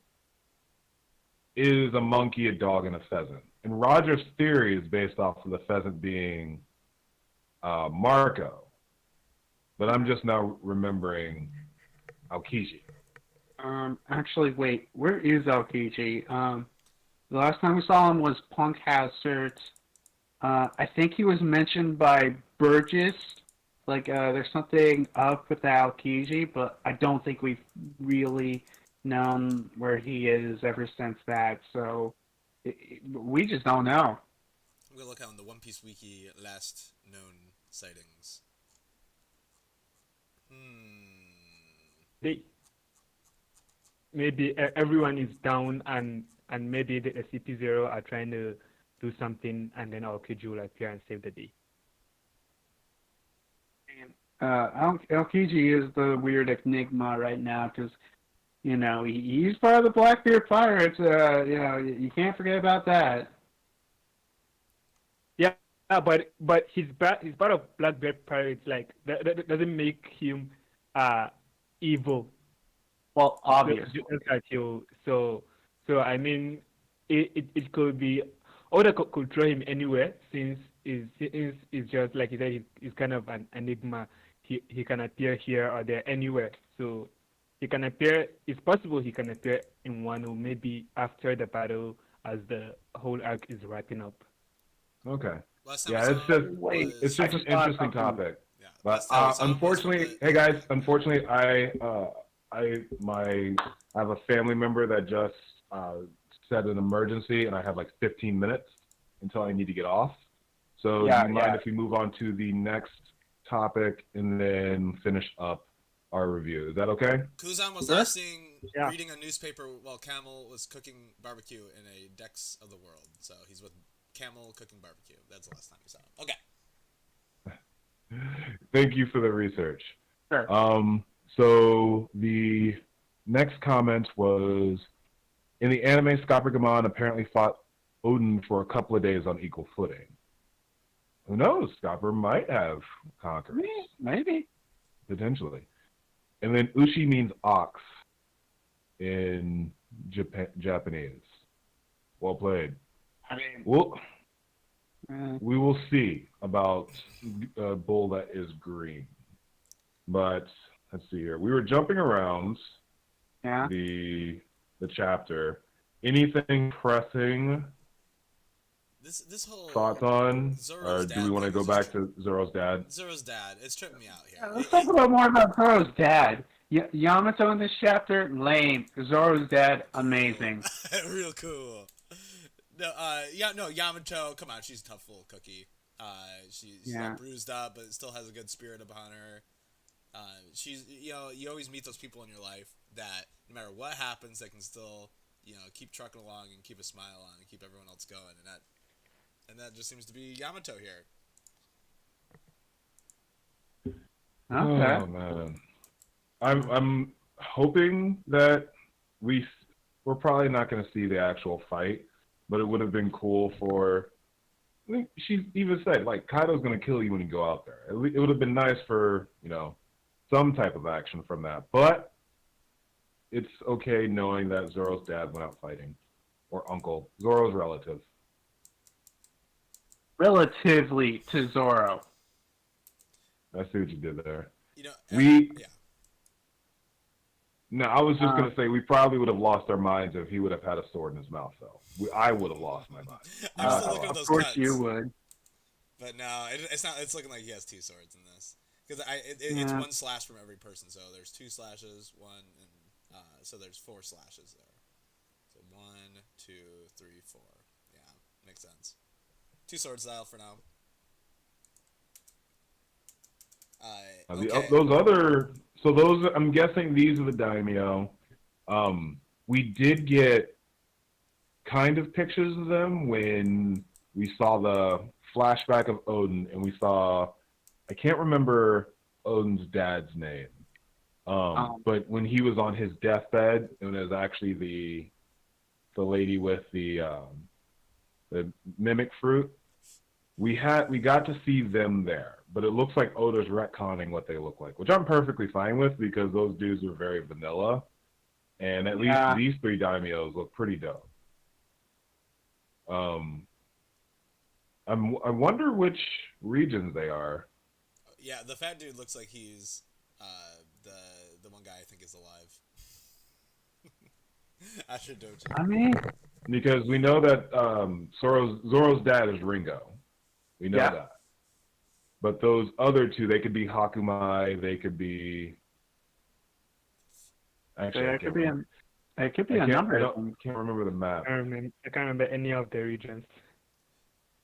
is a monkey, a dog, and a pheasant. And Roger's theory is based off of the pheasant being Marco. But I'm just now remembering Aokiji. Actually, wait. Where is Aokiji? The last time we saw him was Punk Hazard. I think he was mentioned by Burgess. Like, there's something up with the Aokiji, but I don't think we've really known where he is ever since that. So we just don't know. I'm gonna look on the One Piece Wiki last known sightings. Maybe everyone is down and maybe the CP0 are trying to do something, and then Aokiji will appear and save the day. Aokiji is the weird enigma right now because, he's part of the Blackbeard Pirates. You can't forget about that. Yeah, but he's part of Blackbeard Pirates. Like that doesn't make him evil. Well, obviously. Just like you. So I mean, it could be Oda could throw him anywhere since is just like you said, he's kind of an enigma. He can appear here or there anywhere. So he can appear. It's possible he can appear in Wano maybe after the battle as the whole arc is wrapping up. Okay. Last time Yeah, we it's saw just him Wait, was- it's just I an just thought interesting something. topic. Yeah, But last time we saw him was unfortunately, with the- hey guys, unfortunately, I have a family member that just said an emergency, and I have like 15 minutes until I need to get off. So Yeah, do you mind yeah. if we move on to the next topic and then finish up our review? Is that okay? Kuzan was Yeah. last seen Yeah. reading a newspaper while Camel was cooking barbecue in a Decks of the World. So he's with Camel cooking barbecue. That's the last time we saw him. Okay. Thank you for the research. Sure. So the next comment was, in the anime, Skapergamon apparently fought Odin for a couple of days on equal footing. Who knows? Scopper might have conquered. Maybe. Potentially. And then Ushi means ox in Japanese. Well played. I mean, Well, uh, we will see about a bull that is green. But let's see here. We were jumping around yeah. the chapter. Anything pressing This whole thoughts on? Zoro's Or do dad we want to thing go is back just to Zoro's dad? Zoro's dad. It's tripping me out here. Let's talk about more about Zoro's dad. Yamato in this chapter, lame. Zoro's dad, amazing. Real cool. No, Yamato. Come on, she's a tough little cookie. She's not bruised up, but still has a good spirit upon her. She's, you always meet those people in your life that no matter what happens, they can still, keep trucking along and keep a smile on and keep everyone else going. And And that just seems to be Yamato here. Okay. Oh man, I'm hoping that we're probably not going to see the actual fight, but it would have been cool for. I think she even said like Kaido's going to kill you when you go out there. It would have been nice for some type of action from that, but it's okay knowing that Zoro's dad went out fighting, or uncle, Zoro's relative. Relatively to Zoro. I see what you did there. You know, Yeah. yeah. No, I was just gonna say we probably would have lost our minds if he would have had a sword in his mouth. Though I would have lost my mind. I'm still looking at Of those course cuts. you would. But no, it's not. It's looking like he has 2 swords in this because it's 1 slash from every person. So there's 2 slashes, 1, and so there's 4 slashes there. So 1, 2, 3, 4. Yeah, makes sense. 2 sword style for now. Okay. Those I'm guessing these are the daimyo. We did get kind of pictures of them when we saw the flashback of Odin, and we saw I can't remember Odin's dad's name, but when he was on his deathbed, and it was actually the lady with the mimic fruit. We got to see them there, but it looks like Oda's retconning what they look like, which I'm perfectly fine with because those dudes were very vanilla, and at least these 3 daimyos look pretty dope. I wonder which regions they are. Yeah, the fat dude looks like he's the one guy I think is alive. After Doji. I mean, Because we know that Zoro's dad is Ringo. We know that. But those other 2, they could be Hakumai, they could be... Actually, it could be a number of them. I can't remember the map. I can't remember any of the regions.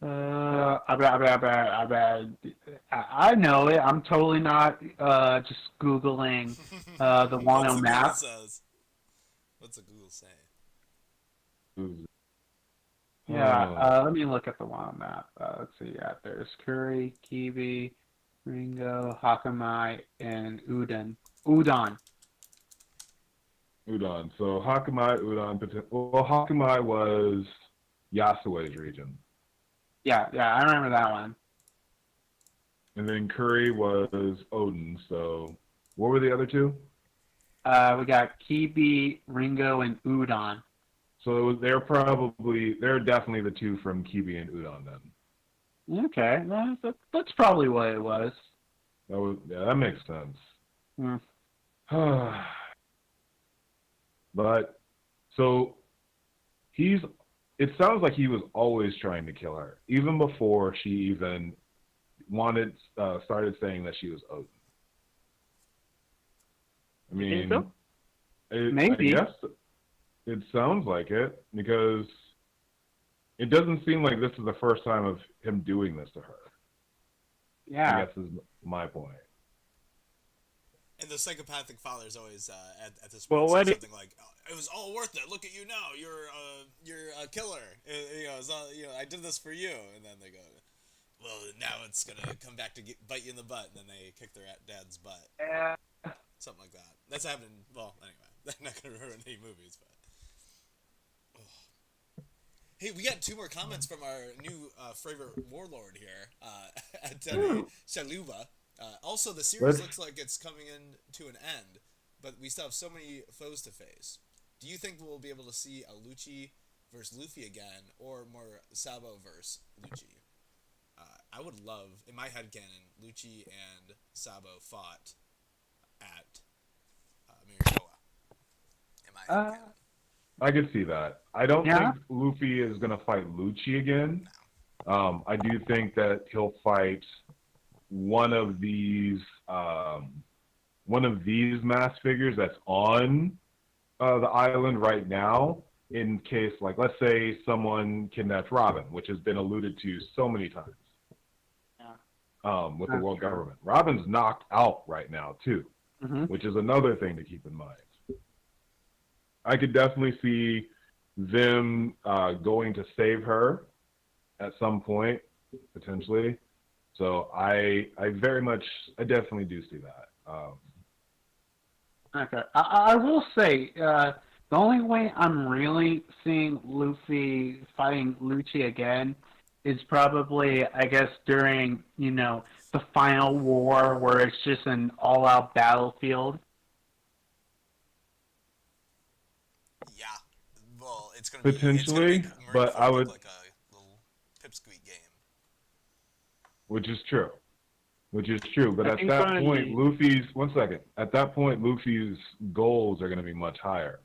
I know it. I'm totally not just Googling the Wano map. What's the Google say? Yeah, let me look at the Wano map. Let's see. Yeah, there's Kuri, Kibi, Ringo, Hakamai, and Udon. Udon. So Hakumai, Udon. Well, Hakumai was Yasue's region. Yeah, I remember that one. And then Kuri was Odin. So what were the other 2? We got Kibi, Ringo, and Udon. So they're definitely the 2 from Kibi and Udon then. Okay, well, that's probably what it was. That makes sense. Hmm. But so it sounds like he was always trying to kill her, even before she even started saying that she was Odin. I mean, You think so? Maybe. I guess it sounds like it because it doesn't seem like this is the first time of him doing this to her. Yeah. I guess is my point. And the psychopathic father's always at this Well, point what something like, oh, "It was all worth it. Look at you now. You're a killer. It's all, I did this for you." And then they go, "Well, now it's gonna come back to bite you in the butt." And then they kick their dad's butt. Yeah. Something like that. That's happening. Well, anyway, I'm not gonna ruin any movies, but. Oh. Hey, we got 2 more comments from our new favorite warlord here, Atari Shaluva. Also, the series looks like it's coming in to an end, but we still have so many foes to face. Do you think we'll be able to see a Lucci versus Luffy again, or more Sabo versus Lucci? I would love, in my headcanon, Lucci and Sabo fought at Amarrion. In my headcanon. I could see that. I don't think Luffy is going to fight Lucci again. No. I do think that he'll fight one of these mass figures that's on the island right now, in case, like, let's say someone kidnaps Robin, which has been alluded to so many times. With the world government. Robin's knocked out right now too, which is another thing to keep in mind. I could definitely see them going to save her, at some point, potentially. So I definitely do see that. Okay. I will say, the only way I'm really seeing Luffy fighting Lucci again is probably, I guess, during, the final war where it's just an all-out battlefield. Yeah. Well, it's gonna Potentially, make but I Marineford would, look like a little pipsqueak game. which is true. Which is true, but I at think that currently- point, one second. At that point, Luffy's goals are going to be much higher.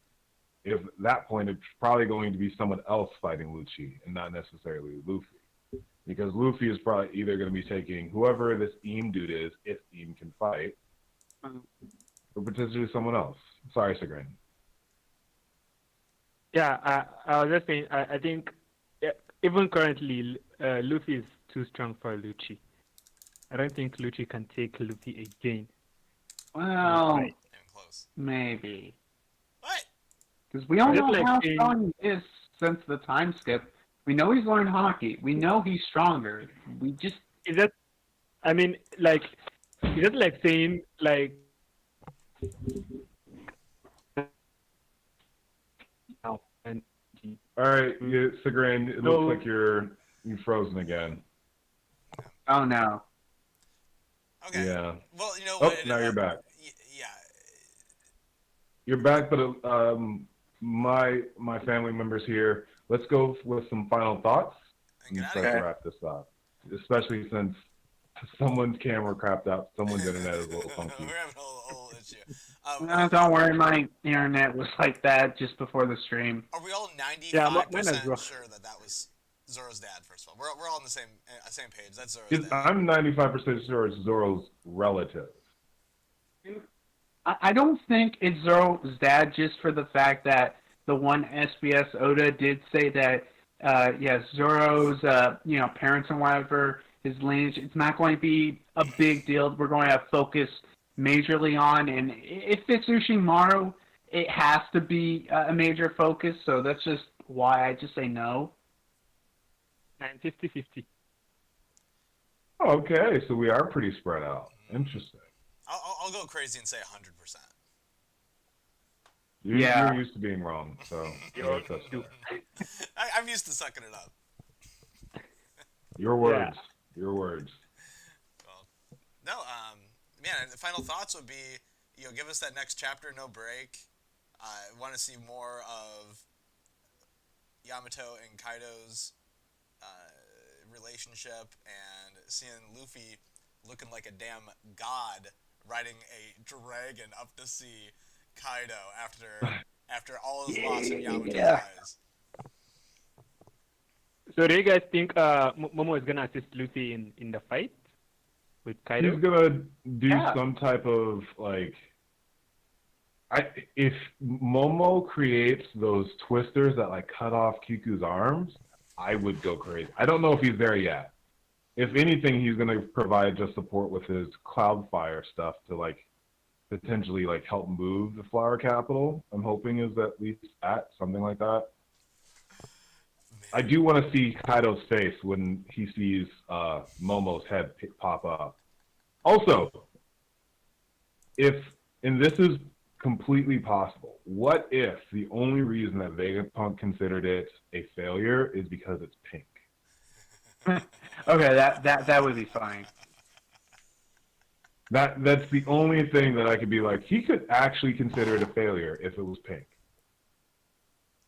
If at that point, it's probably going to be someone else fighting Lucci and not necessarily Luffy. Because Luffy is probably either going to be taking whoever this Eam dude is, if Eam can fight, or potentially someone else. Sorry, Sigrin. Yeah, I was just saying, I think even currently, Luffy is too strong for Lucci. I don't think Lucci can take Luffy again. Well, Not even close. maybe. What? Because we don't Just know like how in- strong he is since the time skip. We know he's learned hockey. We know he's stronger. We just... Is that? I mean, like, is that like saying like? Oh, and All right, Sigrin, it No. looks like you're frozen again. Oh, no. Okay. Yeah. Well, you know Oh, what? now you're back. Yeah. You're back, but my family members here. Let's go with some final thoughts And and get start out to of wrap this up. Especially since someone's camera crapped out, someone's internet is a little here. funky. We're having a whole issue. No, don't worry. My internet was like that just before the stream. Are we all Yeah, 95% mine as well. sure that was Zoro's dad? First of all, we're all on the same page. That's Zoro's It's- dad. I'm 95% sure it's Zoro's relative. I don't think it's Zoro's dad just for the fact that the one SBS Oda did say that, Zoro's, parents and whatever, his lineage, it's not going to be a big deal. We're going to focus majorly on, and if it's Ushimaru, it has to be a major focus, so that's just why I just say no. and 50-50. Okay, so we are pretty spread out. Interesting. I'll go crazy and say 100%. Yeah. You're used to being wrong, so You're that's too. fair. I'm used to sucking it up. Your words. Your words. Well, no, man. The final thoughts would be, give us that next chapter, no break. I want to see more of Yamato and Kaido's relationship, and seeing Luffy looking like a damn god riding a dragon up to see Kaido after all his loss in Yamato's eyes. So do you guys think Momo is gonna assist Luffy in the fight with Kaido? He's gonna do Yeah. some type of if Momo creates those twisters that cut off Kiku's arms, I would go crazy. I don't know if he's there yet. If anything, he's gonna provide just support with his Cloudfire stuff to potentially help move the Flower Capital. I'm hoping is at least something like that. I do want to see Kaido's face when he sees Momo's head pop up. Also, and this is completely possible, what if the only reason that Vegapunk considered it a failure is because it's pink? Okay, that would be fine. That's the only thing that I could be like, he could actually consider it a failure if it was pink.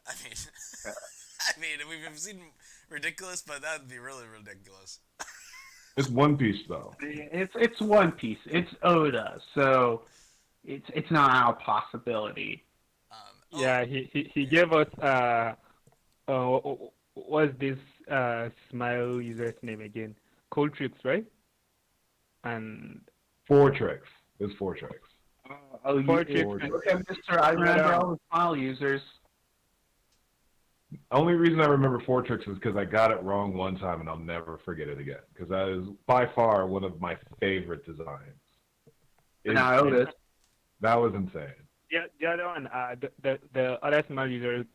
I mean, we've seen ridiculous, but that'd be really ridiculous. It's One Piece though. It's One Piece. It's Oda, so it's not our possibility. Yeah, he gave us what's this smile user's name again? Cold Tricks, right? And Fortrix. It's Fortrix. Oh, Fortrix. okay, Mister. I remember all the smile users. Only reason I remember Fortrix is because I got it wrong one time and I'll never forget it again. Because that is by far one of my favorite designs. And I Oda. That was insane. yeah, the other one, the other smile user,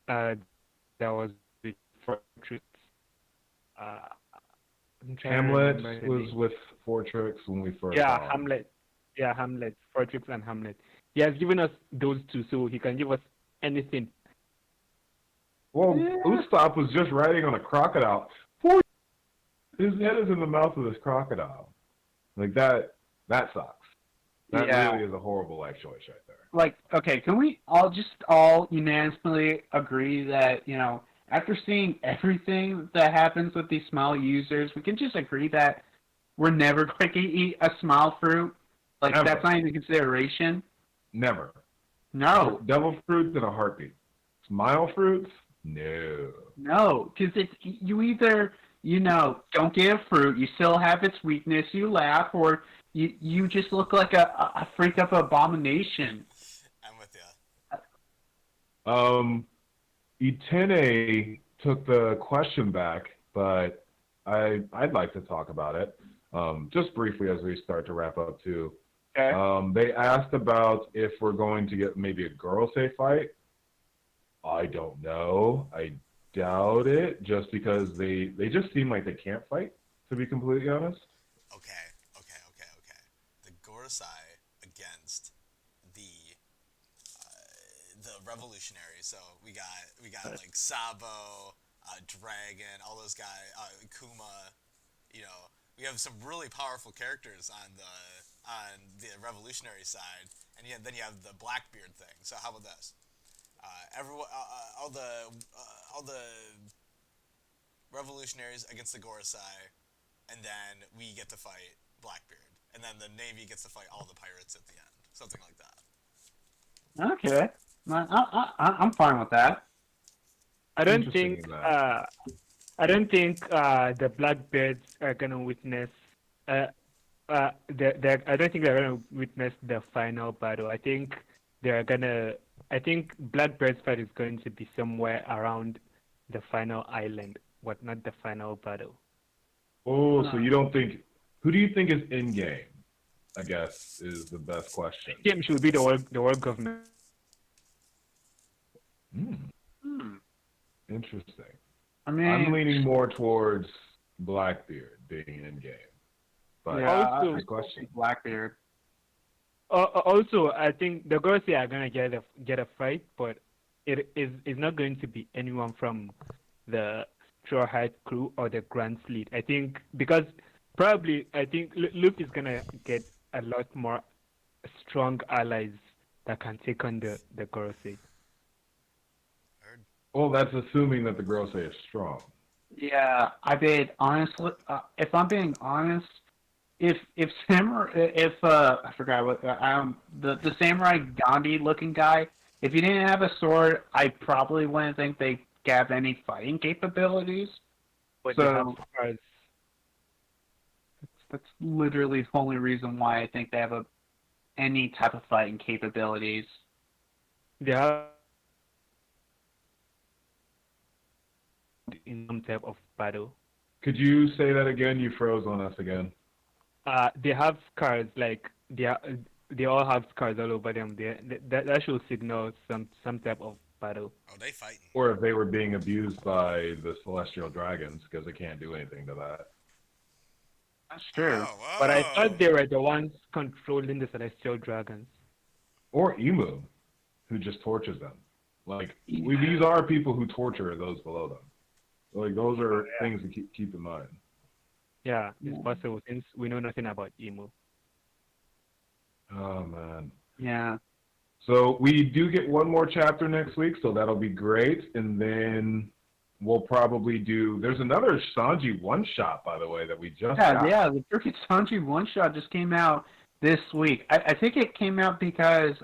that was for Fortrix. I'm trying to Hamlet remember the was name. with Fortrix when we first Yeah, saw him. Hamlet. Yeah, Hamlet. Fortrix and Hamlet. He has given us those two, so he can give us anything. Well, Yeah. Usopp was just riding on a crocodile. His head is in the mouth of this crocodile. Like that sucks. That Yeah. really is a horrible life choice right there. Like, okay, can we all unanimously agree that, after seeing everything that happens with these smile users, we can just agree that we're never going to eat a smile fruit? Like, Ever. that's not even consideration? Never. No. Devil fruits in a heartbeat. Smile fruits? No. No, because it's, you either, don't get a fruit, you still have its weakness, you laugh, or you just look like a freak of abomination. I'm with you. Itene took the question back, but I'd like to talk about it. Just briefly as we start to wrap up too. Okay. They asked about if we're going to get maybe a girl safe fight. I don't know. I doubt it, just because they just seem like they can't fight, to be completely honest. Okay. The Gorosei against the revolutionaries. So we got like Sabo, Dragon, all those guys, Kuma. We have some really powerful characters on the revolutionary side, and then you have the Blackbeard thing. So how about this? Everyone, all the revolutionaries against the Gorosei, and then we get to fight Blackbeard, and then the Navy gets to fight all the pirates at the end, something like that. Okay. I'm fine with that. I don't Interesting think in that. the Blackbeards are gonna witness. I don't think they're gonna witness the final battle. I think Blackbeard's fight is going to be somewhere around the final island, but not the final battle. Oh, so you don't think? Who do you think is in game? I guess is the best question. Game should be the world government. Interesting. I mean, I'm leaning more towards Blackbeard being in game. But yeah, Also- good question. Blackbeard. Also, I think the Gorosei are gonna get a fight, but it is not going to be anyone from the Straw Hat crew or the Grand Fleet. I think because I think Luke is gonna get a lot more strong allies that can take on the Gorosei. Well, that's assuming that the Grosei is strong. Yeah, honestly, if I'm being honest, if I forgot what the samurai Gandhi looking guy, if he didn't have a sword, I probably wouldn't think they have any fighting capabilities. But So- they have scars. That's literally the only reason why I think they have any type of fighting capabilities. They have in some type of battle. Could you say that again? You froze on us again. They have scars, like they all have scars all over them. That should signal some type of battle. Oh, they fighting. Or if they were being abused by the celestial dragons, because they can't do anything to that. That's true. Whoa. But I thought they were the ones controlling the celestial dragons. Or Emu, who just tortures them. Like, these are people who torture those below them. Like, those are things to keep in mind. Yeah, it's possible since we know nothing about Emu. Oh, man. Yeah. So we do get one more chapter next week, so that'll be great. And then we'll probably do... There's another Sanji one-shot, by the way, that we just got. Yeah, the freaking Sanji one-shot just came out this week. I think it came out because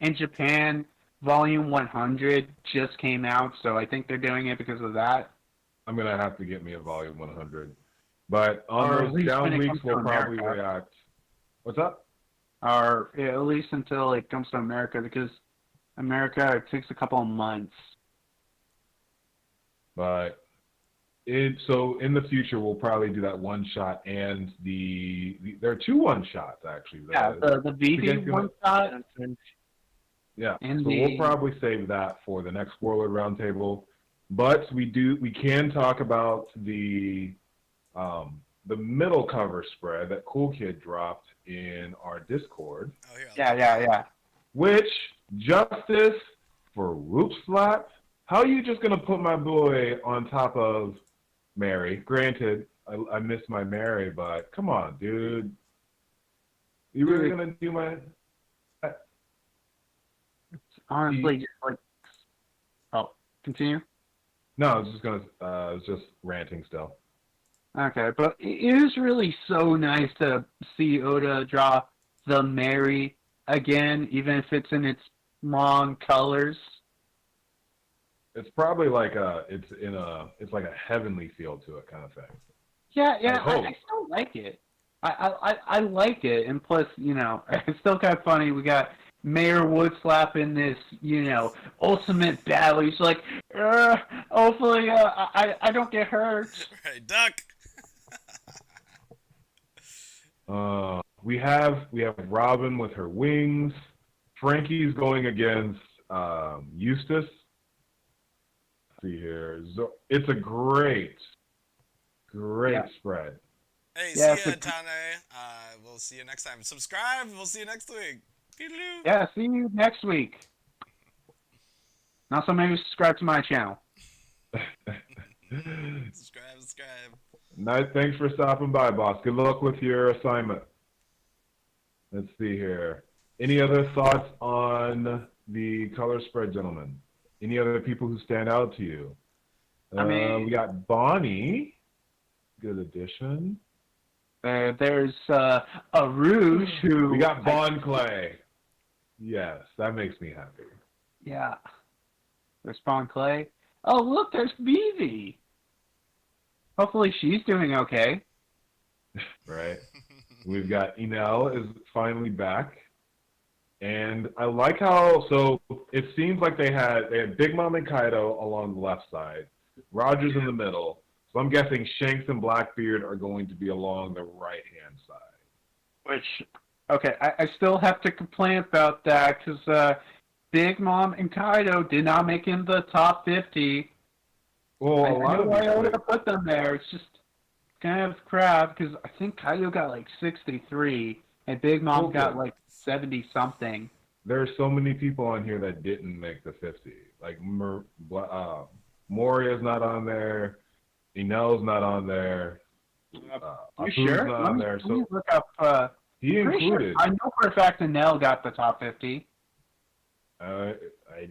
in Japan, Volume 100 just came out, so I think they're doing it because of that. I'm going to have to get me a Volume 100. But on Or at those least down when it weeks, comes to we'll probably America. react. What's up? Or at least until it comes to America, because America, it takes a couple of months. But so in the future, we'll probably do that one shot and there are two one shots actually. Yeah, the VV Against- one-shot. Yeah. And So we'll probably save that for the next Warlord Roundtable. But we can talk about the middle cover spread that Cool Kid dropped in our Discord, Oh, here. Yeah. which justice for Whoop Slap. How are you just gonna put my boy on top of Mary? Granted, I miss my Mary, but come on, dude. You really gonna do my? Honestly, just like, oh, continue. No, I was just gonna. I was just ranting still. Okay, but it is really so nice to see Oda draw the Mary again, even if it's in its wrong colors. It's probably like it's like a heavenly feel to it kind of thing. Yeah, I hope. I still like it. I like it, and plus, it's still kind of funny. We got Mayor Woodslap in this, ultimate battle. He's like, hopefully, I don't get hurt. Right, duck. We have Robin with her wings. Frankie's going against Eustace. Let's see here. It's a great spread. Hey, Yeah, see ya, Tane. We'll see you next time. Subscribe. We'll see you next week. Peace. Yeah, see you next week. And also, maybe subscribe to my channel. Subscribe. Nice. Thanks for stopping by, boss. Good luck with your assignment. Let's see here. Any other thoughts on the color spread, gentlemen? Any other people who stand out to you? We got Bonnie. Good addition. There's a Rouge who... We got Bon Clay. Yes, that makes me happy. Yeah. There's Bon Clay. Oh, look, there's Vivi. Hopefully she's doing okay. Right. We've got Enel is finally back. And I like how, so it seems like they had Big Mom and Kaido along the left side, Rogers in the middle. So I'm guessing Shanks and Blackbeard are going to be along the right-hand side. Which, okay, I still have to complain about that because Big Mom and Kaido did not make in the top 50. Well, I know why I would have put them there. It's just kind of crap because I think Kaido got like 63 and Big Mom got like 70-something. There are so many people on here that didn't make the 50. Like Moria's not on there. Enel's not on there. You Apu's sure? not on there. Let me So look up. he included. Sure. I know for a fact Enel got the top 50. I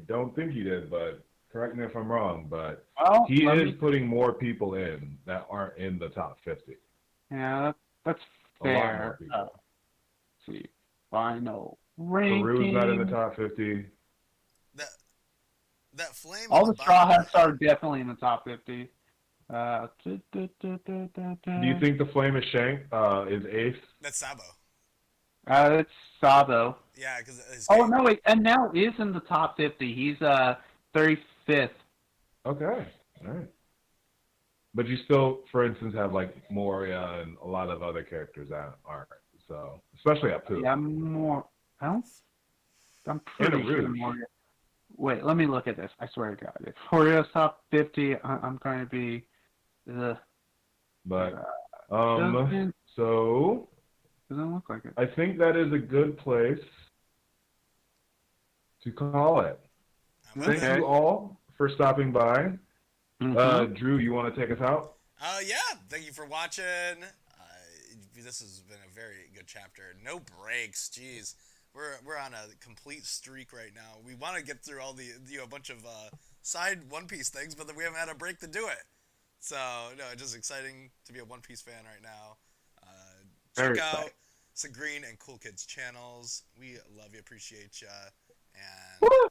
don't think he did, but correct me if I'm wrong. But Well, he is putting more people in that aren't in the top 50. Yeah, that's A lot more fair. people. Let's see. Final ranking. Peru's not in the top 50. That flame. All in the the Straw bottom- Hats are definitely in the top 50. Do you think the Flame is Shank? Is Ace? That's Sabo. It's Sabo. Yeah, because. Oh, no, wait. And now is in the top 50. He's 35th. Okay, all right. But you still, for instance, have like Moria and a lot of other characters that aren't. So, especially Apu. Yeah, more. I'm pretty And sure Rouge. more. Wait, let me look at this. I swear to God. If Horio's top 50, I'm going to be the. But Doesn't so look like it. I think that is a good place to call it. Thank Okay. you all for stopping by. Mhm. Drew, you want to take us out? Yeah. Thank you for watching. This has been a very good chapter. No breaks. Jeez. We're on a complete streak right now. We want to get through all the a bunch of side One Piece things, but then we haven't had a break to do it. So no, it's just exciting to be a One Piece fan right now. Very Check out exciting. Sagreen and Cool Kids channels. We love you, appreciate you, and Woo!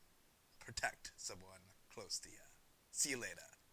protect someone close to you. See you later.